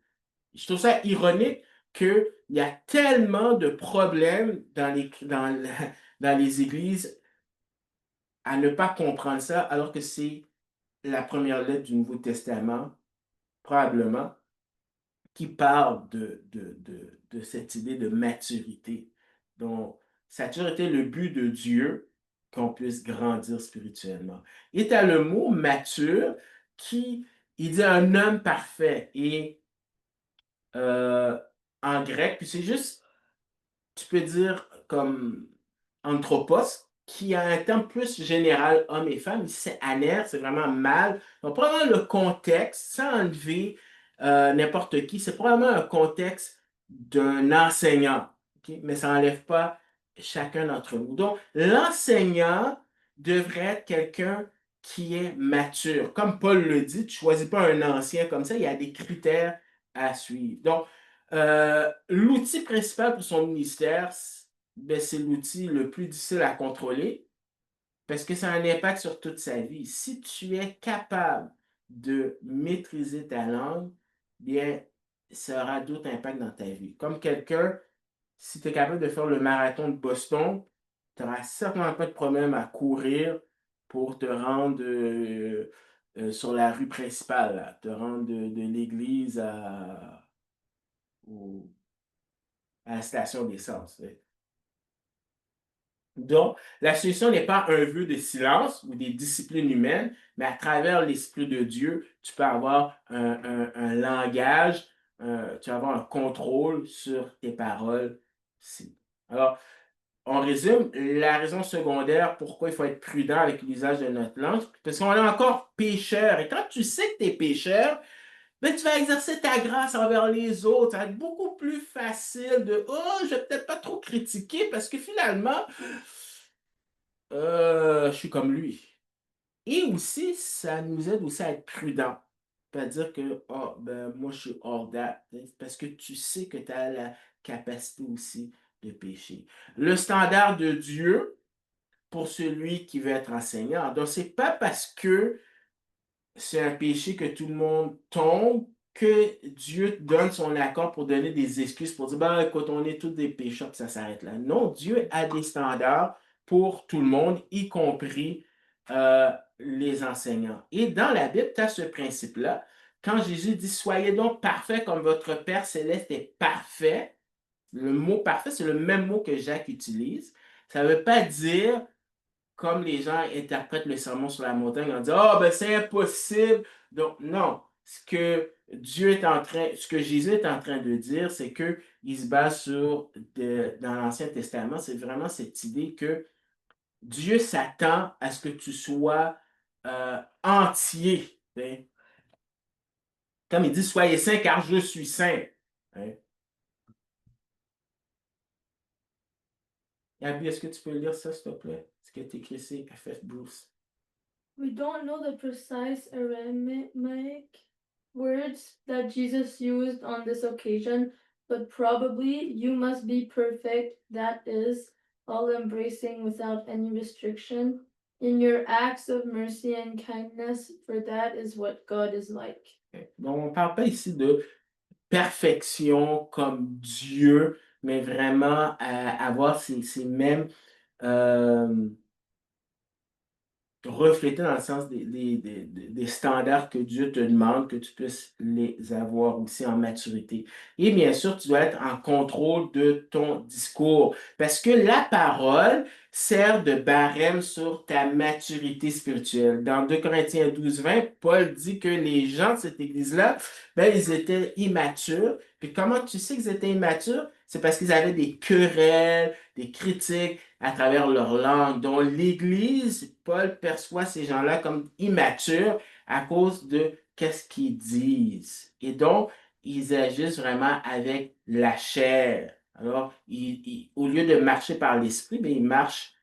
Je trouve ça ironique qu'il y a tellement de problèmes dans les églises à ne pas comprendre ça, alors que c'est la première lettre du Nouveau Testament, probablement, qui parle de cette idée de maturité. Donc, ça a toujours été le but de Dieu qu'on puisse grandir spirituellement. Et tu as le mot mature qui, il dit un homme parfait. Et euh, en grec, puis c'est juste, tu peux dire comme anthropos, qui a un terme plus général, homme et femme. Ici, c'est aner, c'est vraiment mâle. Donc, probablement le contexte, sans enlever n'importe qui, c'est probablement un contexte d'un enseignant, ok? Mais ça n'enlève pas chacun d'entre nous. Donc, l'enseignant devrait être quelqu'un qui est mature. Comme Paul le dit, tu ne choisis pas un ancien comme ça, il y a des critères à suivre. Donc, l'outil principal pour son ministère, ben, c'est l'outil le plus difficile à contrôler parce que ça a un impact sur toute sa vie. Si tu es capable de maîtriser ta langue, bien, ça aura d'autres impacts dans ta vie. Comme quelqu'un, si tu es capable de faire le marathon de Boston, tu n'auras certainement pas de problème à courir pour te rendre sur la rue principale, là, te rendre de l'église au- à la station d'essence. Donc, la solution n'est pas un vœu de silence ou des disciplines humaines, mais à travers l'Esprit de Dieu, tu peux avoir un langage, tu vas avoir un contrôle sur tes paroles. Alors, on résume, la raison secondaire pourquoi il faut être prudent avec l'usage de notre langue, parce qu'on est encore pécheur. Et quand tu sais que tu es pécheur, ben, tu vas exercer ta grâce envers les autres. Ça va être beaucoup plus facile de oh, je vais peut-être pas trop critiquer parce que finalement, je suis comme lui. Et aussi, ça nous aide aussi à être prudent. C'est-à-dire que oh, ben, moi, je suis hors date. Parce que tu sais que tu as la capacité aussi de pécher. Le standard de Dieu pour celui qui veut être enseignant. Donc, c'est pas parce que c'est un péché que tout le monde tombe, que Dieu donne son accord pour donner des excuses pour dire, ben, écoute, on est tous des pécheurs, puis ça s'arrête là. Non, Dieu a des standards pour tout le monde, y compris les enseignants. Et dans la Bible, tu as ce principe-là. Quand Jésus dit, soyez donc parfaits comme votre Père céleste est parfait, le mot parfait, c'est le même mot que Jacques utilise. Ça ne veut pas dire comme les gens interprètent le sermon sur la montagne en disant oh, ben c'est impossible. Donc, non. Ce que Jésus est en train de dire, c'est qu'il se base dans l'Ancien Testament, c'est vraiment cette idée que Dieu s'attend à ce que tu sois entier. Hein. Comme il dit, soyez saints car je suis saint. Hein. Abby, est-ce que tu peux lire ça, s'il te plaît? Ce qui est écrit ici, F.F. Bruce. We don't know the precise Aramaic words that Jesus used on this occasion, but probably you must be perfect, that is, all embracing without any restriction, in your acts of mercy and kindness, for that is what God is like. Donc, on ne parle pas ici de perfection comme Dieu, mais vraiment avoir ces mêmes refléter dans le sens des standards que Dieu te demande, que tu puisses les avoir aussi en maturité. Et bien sûr, tu dois être en contrôle de ton discours parce que la parole sert de barème sur ta maturité spirituelle. Dans 2 Corinthiens 12-20, Paul dit que les gens de cette église-là, ben, ils étaient immatures. Puis comment tu sais qu'ils étaient immatures? C'est parce qu'ils avaient des querelles, des critiques à travers leur langue. Donc, l'Église, Paul perçoit ces gens-là comme immatures à cause de qu'est-ce qu'ils disent. Et donc, ils agissent vraiment avec la chair. Alors, au lieu de marcher par l'esprit, bien, ils marchent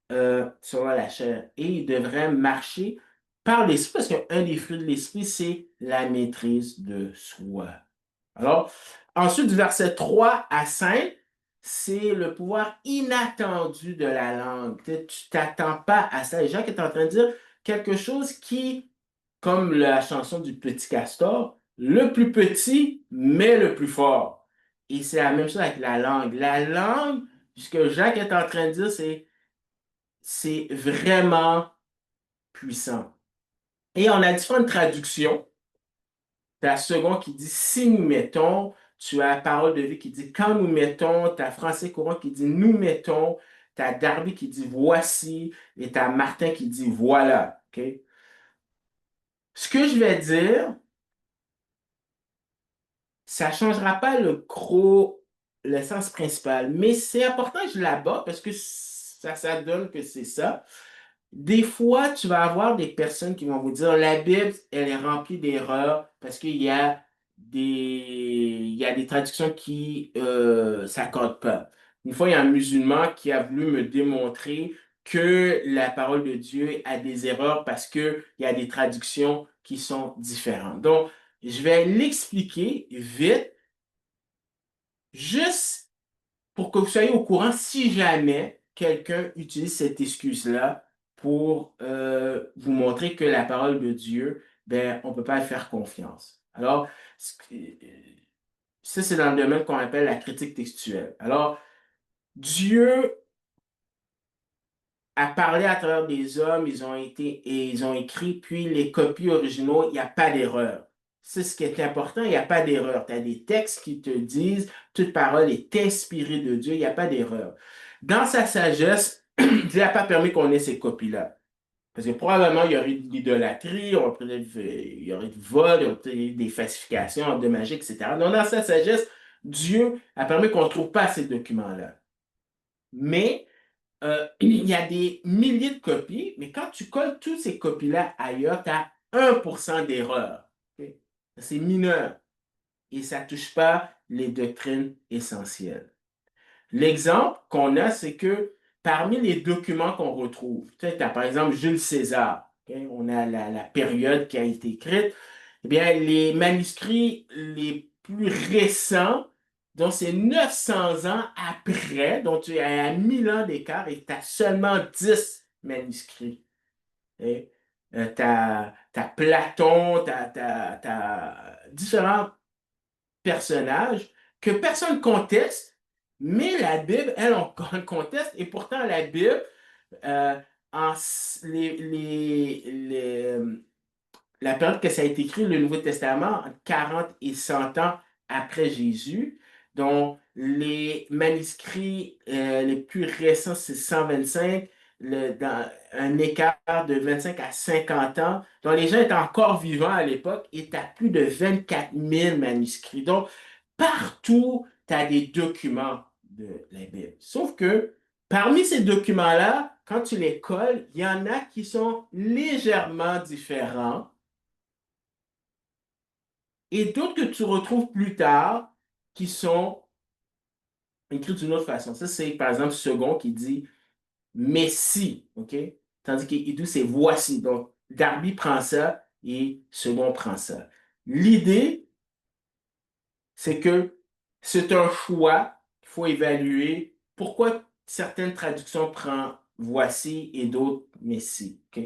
selon la chair. Et ils devraient marcher par l'esprit, parce qu'un des fruits de l'esprit, c'est la maîtrise de soi. Alors, ensuite, du verset 3 à 5, c'est le pouvoir inattendu de la langue. Tu ne t'attends pas à ça. Les gens qui sont en train de dire quelque chose qui, comme la chanson du petit castor, le plus petit, mais le plus fort. Et c'est la même chose avec la langue. La langue, ce que Jacques est en train de dire, c'est vraiment puissant. Et on a différentes traductions. Tu as second qui dit si nous mettons, tu as parole de vie qui dit quand nous mettons, tu as français courant qui dit nous mettons, tu as Darby qui dit voici, et tu as Martin qui dit voilà. Okay? Ce que je vais dire, ça ne changera pas le sens principal, mais c'est important que je l'aborde parce que ça donne que c'est ça. Des fois, tu vas avoir des personnes qui vont vous dire la Bible, elle est remplie d'erreurs parce il y a des traductions qui ne s'accordent pas. Une fois, il y a un musulman qui a voulu me démontrer que la parole de Dieu a des erreurs parce qu'il y a des traductions qui sont différentes. Donc, je vais l'expliquer vite, juste pour que vous soyez au courant si jamais quelqu'un utilise cette excuse-là pour vous montrer que la parole de Dieu, ben, on ne peut pas faire confiance. Alors, ça, c'est dans le domaine qu'on appelle la critique textuelle. Alors, Dieu a parlé à travers des hommes, ils ont écrit, puis les copies originaux, il n'y a pas d'erreur. C'est ce qui est important, il n'y a pas d'erreur. Tu as des textes qui te disent toute parole est inspirée de Dieu, il n'y a pas d'erreur. Dans sa sagesse, Dieu n'a pas permis qu'on ait ces copies-là. Parce que probablement, il y aurait de l'idolâtrie, il y aurait du vol, il y aurait des falsifications endommagées, etc. Donc, dans sa sagesse, Dieu a permis qu'on ne trouve pas ces documents-là. Mais il y a des milliers de copies, mais quand tu colles toutes ces copies-là ailleurs, tu as 1% d'erreur. Ok? C'est mineur et ça ne touche pas les doctrines essentielles. L'exemple qu'on a, c'est que parmi les documents qu'on retrouve, tu as par exemple Jules César, ok? On a la période qui a été écrite, eh bien, les manuscrits les plus récents, donc c'est 900 ans après, donc tu as à 1000 ans d'écart et tu as seulement 10 manuscrits. Tu as Platon, tu as différents personnages que personne ne conteste, mais la Bible, elle, on conteste, et pourtant la Bible, euh, en, la période que ça a été écrit, le Nouveau Testament, entre 40 et 100 ans après Jésus, dont les manuscrits les plus récents, c'est 125, dans un écart de 25 à 50 ans, dont les gens étaient encore vivants à l'époque, et tu as plus de 24 000 manuscrits. Donc, partout, tu as des documents de la Bible. Sauf que parmi ces documents-là, quand tu les colles, il y en a qui sont légèrement différents et d'autres que tu retrouves plus tard qui sont écrits d'une autre façon. Ça, c'est par exemple Second qui dit Messie, OK? Tandis qu'Idou, c'est voici. Donc, Darby prend ça et Second prend ça. L'idée, c'est que c'est un choix qu'il faut évaluer. Pourquoi certaines traductions prennent voici et d'autres Messie, OK?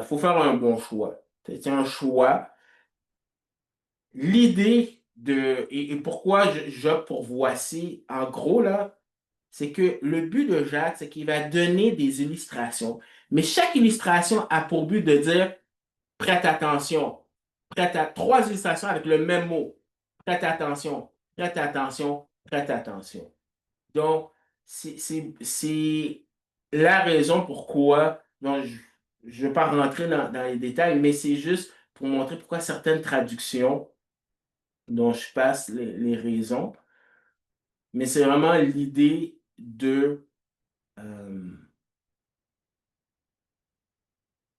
Faut faire un bon choix. C'est un choix. L'idée et pourquoi j'opte pour voici, en gros, là, c'est que le but de Jacques, c'est qu'il va donner des illustrations. Mais chaque illustration a pour but de dire prête attention. Prête à trois illustrations avec le même mot. Prête attention, prête attention, prête attention. Donc, c'est la raison pourquoi, donc, je ne vais pas rentrer dans les détails, mais c'est juste pour montrer pourquoi certaines traductions dont je passe les raisons, mais c'est vraiment l'idée euh,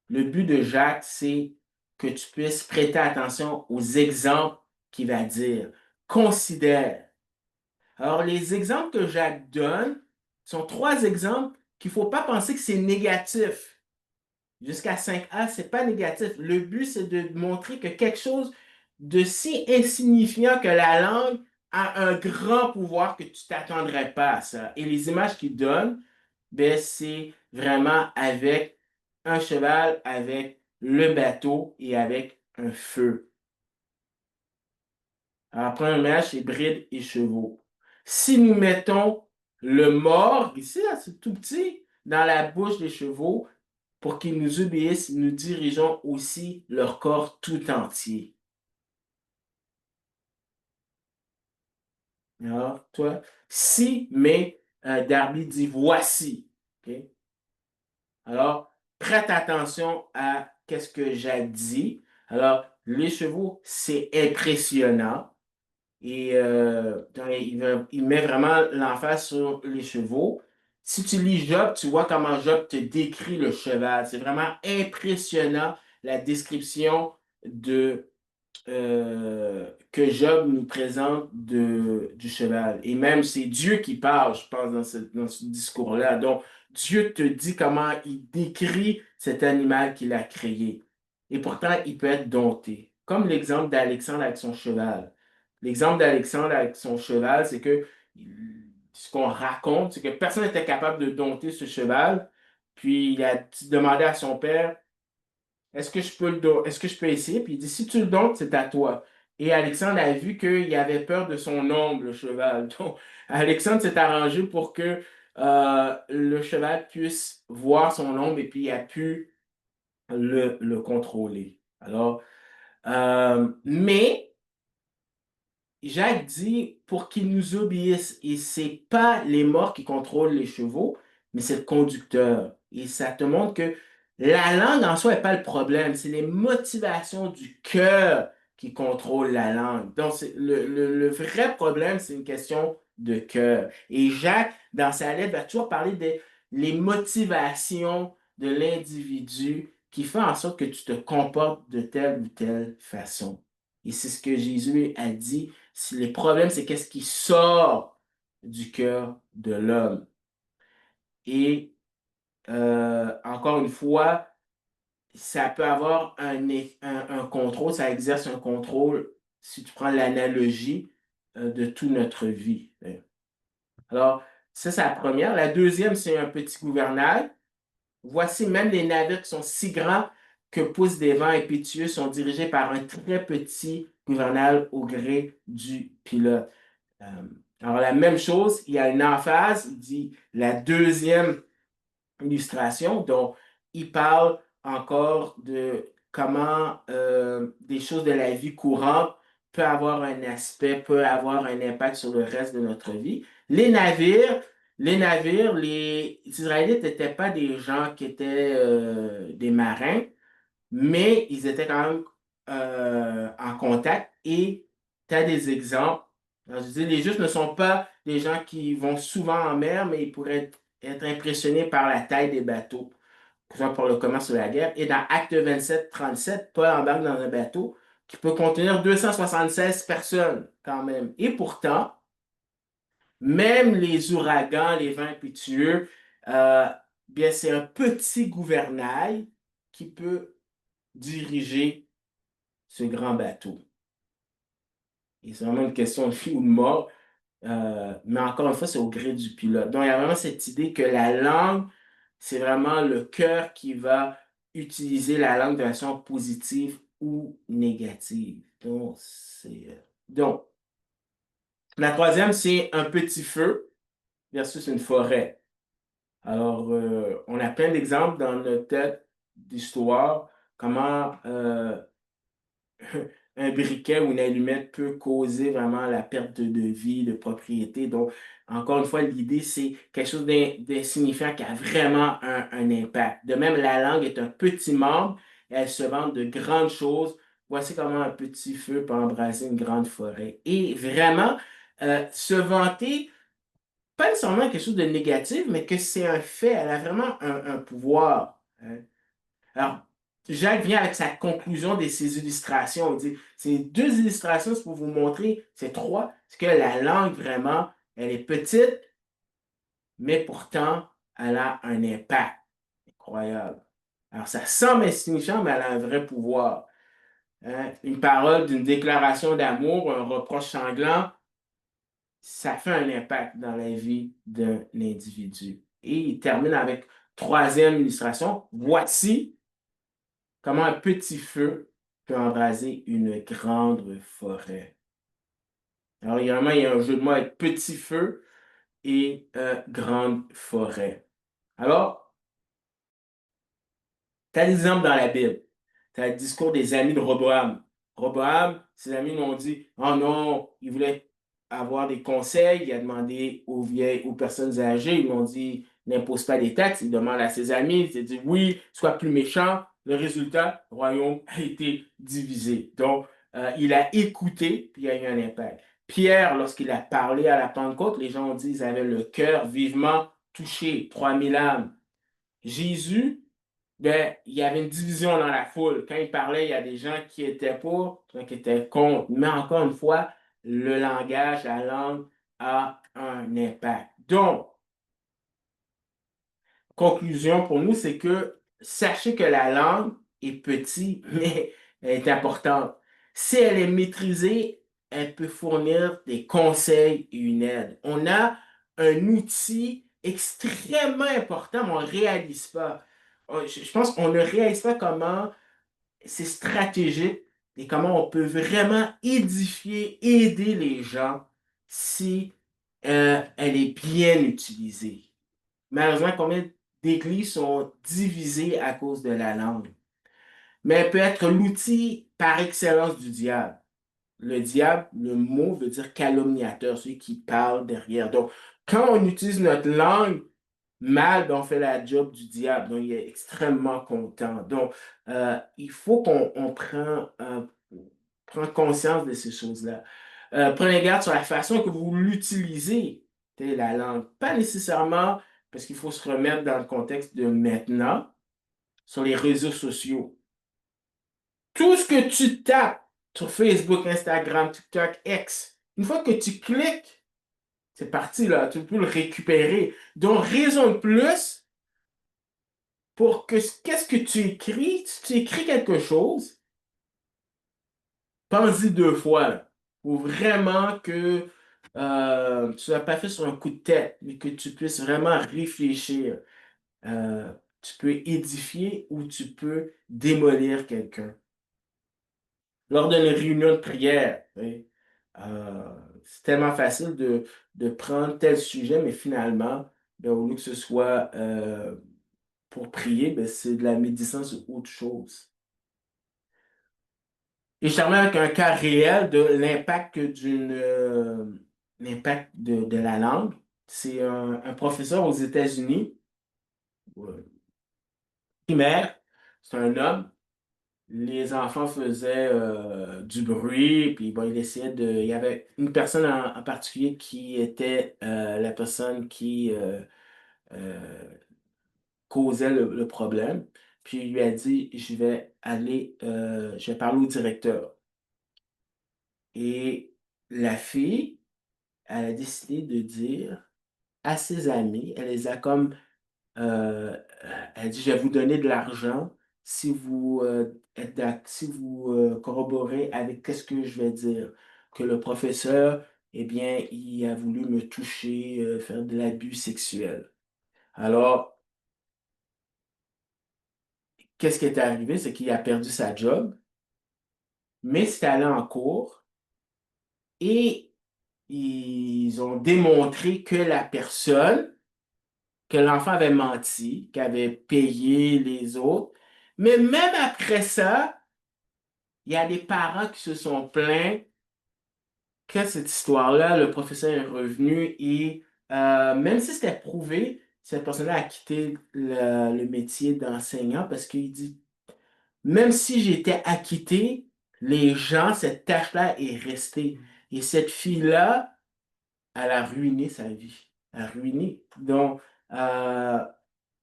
le but de Jacques, c'est que tu puisses prêter attention aux exemples qu'il va dire. Considère. Alors, les exemples que Jacques donne sont trois exemples qu'il ne faut pas penser que c'est négatif. Jusqu'à 5A, ce n'est pas négatif. Le but, c'est de montrer que quelque chose de si insignifiant que la langue a un grand pouvoir que tu ne t'attendrais pas à ça. Et les images qu'il donne, ben, c'est vraiment avec un cheval, avec le bateau et avec un feu. Alors, première image, c'est bride et chevaux. Si nous mettons le mort, ici, là, c'est tout petit, dans la bouche des chevaux, pour qu'ils nous obéissent, nous dirigeons aussi leur corps tout entier. Alors, toi, si, mais Darby dit voici. OK? Alors, prête attention à qu'est-ce que j'ai dit. Alors, les chevaux, c'est impressionnant. Et il met vraiment l'emphase sur les chevaux. Si tu lis Job, tu vois comment Job te décrit le cheval. C'est vraiment impressionnant la description que Job nous présente du cheval. Et même c'est Dieu qui parle, je pense, dans ce discours-là. Donc, Dieu te dit comment il décrit cet animal qu'il a créé. Et pourtant, il peut être dompté. Comme l'exemple d'Alexandre avec son cheval. L'exemple d'Alexandre avec son cheval, c'est que ce qu'on raconte, c'est que personne n'était capable de dompter ce cheval. Puis il a demandé à son père, est-ce que je peux essayer? Puis il dit, si tu le domptes, c'est à toi. Et Alexandre a vu qu'il avait peur de son ombre, le cheval. Donc, Alexandre s'est arrangé pour que le cheval puisse voir son ombre et puis il a pu le contrôler. Alors, mais Jacques dit pour qu'ils nous obéissent, et c'est pas les morts qui contrôlent les chevaux, mais c'est le conducteur. Et ça te montre que la langue en soi n'est pas le problème, c'est les motivations du cœur qui contrôlent la langue. Donc, le vrai problème, c'est une question de cœur. Et Jacques, dans sa lettre, va toujours parler des les motivations de l'individu qui font en sorte que tu te comportes de telle ou telle façon. Et c'est ce que Jésus a dit. Si le problème, c'est qu'est-ce qui sort du cœur de l'homme. Et encore une fois, ça peut avoir un contrôle, ça exerce un contrôle, si tu prends l'analogie de toute notre vie. Alors, ça, c'est la première. La deuxième, c'est un petit gouvernail. Voici même les navires qui sont si grands que poussent des vents impétueux sont dirigés par un très petit gouvernail au gré du pilote. Euh, alors, la même chose, il y a une emphase, il dit la deuxième illustration, dont il parle encore de comment des choses de la vie courante peut avoir un aspect, peut avoir un impact sur le reste de notre vie. Les Israélites n'étaient pas des gens qui étaient des marins, mais ils étaient quand même en contact et tu as des exemples. Alors, je dis, les Justes ne sont pas des gens qui vont souvent en mer, mais ils pourraient être impressionnés par la taille des bateaux, que ce soit pour le commerce ou la guerre. Et dans Acte 27, 37, Paul embarque dans un bateau qui peut contenir 276 personnes quand même. Et pourtant, même les ouragans, les vents impétueux, bien, c'est un petit gouvernail qui peut diriger ce grand bateau. Et c'est vraiment une question de vie ou de mort. Mais encore une fois, c'est au gré du pilote. Donc, il y a vraiment cette idée que la langue, c'est vraiment le cœur qui va utiliser la langue de façon positive ou négative. Donc, la troisième, c'est un petit feu versus une forêt. Alors, on a plein d'exemples dans notre tête d'histoire, comment un briquet ou une allumette peut causer vraiment la perte de vie, de propriété. Donc, encore une fois, l'idée, c'est quelque chose d'insignifiant qui a vraiment un impact. De même, la langue est un petit membre et elle se vante de grandes choses. Voici comment un petit feu peut embraser une grande forêt. Et vraiment, se vanter, pas nécessairement quelque chose de négatif, mais que c'est un fait. Elle a vraiment un pouvoir. Hein. Alors, Jacques vient avec sa conclusion de ces illustrations. Il dit, ces deux illustrations, c'est pour vous montrer, ces trois, c'est que la langue, vraiment, elle est petite, mais pourtant, elle a un impact incroyable. Alors, ça semble insignifiant, mais elle a un vrai pouvoir. Hein? Une parole d'une déclaration d'amour, un reproche sanglant, ça fait un impact dans la vie d'un individu. Et il termine avec troisième illustration. Voici comment un petit feu peut embraser une grande forêt. Alors, évidemment, il y a un jeu de mots avec petit feu et grande forêt. Alors, tu as des exemples dans la Bible. Tu as le discours des amis de Roboam. Roboam, ses amis lui ont dit, oh non, il voulait avoir des conseils. Il a demandé aux personnes âgées. Ils lui ont dit, n'impose pas des taxes. Il demande à ses amis. Il s'est dit, oui, sois plus méchant. Le résultat, le royaume a été divisé. Donc, il a écouté, puis il y a eu un impact. Pierre, lorsqu'il a parlé à la Pentecôte, les gens ont dit qu'ils avaient le cœur vivement touché, 3000 âmes. Jésus, ben, il y avait une division dans la foule. Quand il parlait, il y a des gens qui étaient pour, des gens qui étaient contre. Mais encore une fois, le langage, la langue a un impact. Donc, conclusion pour nous, c'est que sachez que la langue est petite, mais elle est importante. Si elle est maîtrisée, elle peut fournir des conseils et une aide. On a un outil extrêmement important, mais on ne réalise pas. Je pense qu'on ne réalise pas comment c'est stratégique et comment on peut vraiment édifier, aider les gens si elle est bien utilisée. Malheureusement, combien d'églises sont divisées à cause de la langue? Mais elle peut être l'outil par excellence du diable. Le diable, le mot veut dire calomniateur, celui qui parle derrière. Donc, quand on utilise notre langue mal, ben, on fait la job du diable. Donc, il est extrêmement content. Donc, il faut qu'on prend conscience de ces choses-là. Prenez garde sur la façon que vous l'utilisez, la langue. Pas nécessairement parce qu'il faut se remettre dans le contexte de maintenant, sur les réseaux sociaux. Tout ce que tu tapes sur Facebook, Instagram, TikTok, X, une fois que tu cliques, c'est parti là, tu peux le récupérer. Donc, raison de plus pour que qu'est-ce que tu écris, si tu écris quelque chose, pense-y 2 fois. Il faut vraiment que tu ne sois pas fait sur un coup de tête, mais que tu puisses vraiment réfléchir. Euh, Tu peux édifier ou tu peux démolir quelqu'un. Lors d'une réunion de prière, hein, c'est tellement facile de prendre tel sujet, mais finalement, ben, au lieu que ce soit pour prier, ben, c'est de la médisance ou autre chose. Et je termine avec un cas réel de l'impact de la langue. C'est un professeur aux États-Unis, primaire, c'est un homme. Les enfants faisaient du bruit, puis bon, il essayait de. Il y avait une personne en particulier qui était la personne qui euh, causait le problème. Puis il lui a dit, je vais parler au directeur. Et la fille, elle a décidé de dire à ses amis, elle les a comme Euh, elle dit, je vais vous donner de l'argent si vous, si vous corroborez avec qu'est-ce que je vais dire. Que le professeur, eh bien, il a voulu me toucher, faire de l'abus sexuel. Alors, qu'est-ce qui est arrivé? C'est qu'il a perdu sa job, mais c'est allé en cours et ils ont démontré que la personne, que l'enfant avait menti, qu'il avait payé les autres. Mais même après ça, il y a des parents qui se sont plaints que cette histoire-là, le professeur est revenu et même si c'était prouvé, cette personne-là a quitté le métier d'enseignant parce qu'il dit, même si j'étais acquitté, les gens, cette tâche-là est restée. Et cette fille-là, elle a ruiné sa vie. Elle a ruiné. Donc, euh,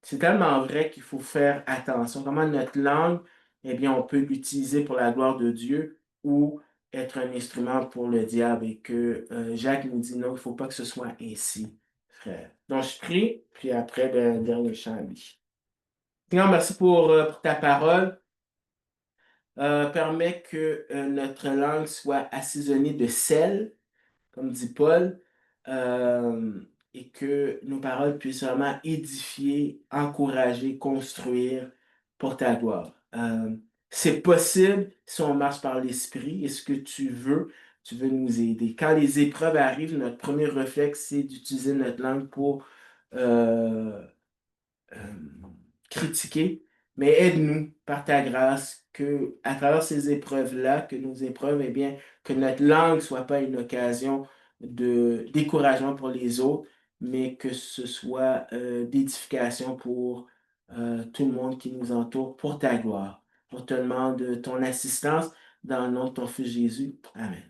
c'est tellement vrai qu'il faut faire attention. Comment notre langue, eh bien, on peut l'utiliser pour la gloire de Dieu ou être un instrument pour le diable. Et que Jacques nous dit non, il ne faut pas que ce soit ainsi, frère. Donc, je prie, puis après, ben, dernier chant à lui. Seigneur, merci pour ta parole. Permets que notre langue soit assaisonnée de sel comme dit Paul, et que nos paroles puissent vraiment édifier, encourager, construire pour ta gloire. C'est possible si on marche par l'Esprit et ce que tu veux nous aider. Quand les épreuves arrivent, notre premier réflexe, c'est d'utiliser notre langue pour euh, euh, critiquer, mais aide-nous par ta grâce que à travers ces épreuves-là, que nos épreuves, eh bien, que notre langue soit pas une occasion de découragement pour les autres, mais que ce soit d'édification pour tout le monde qui nous entoure, pour ta gloire. On te demande ton assistance dans le nom de ton Fils Jésus. Amen.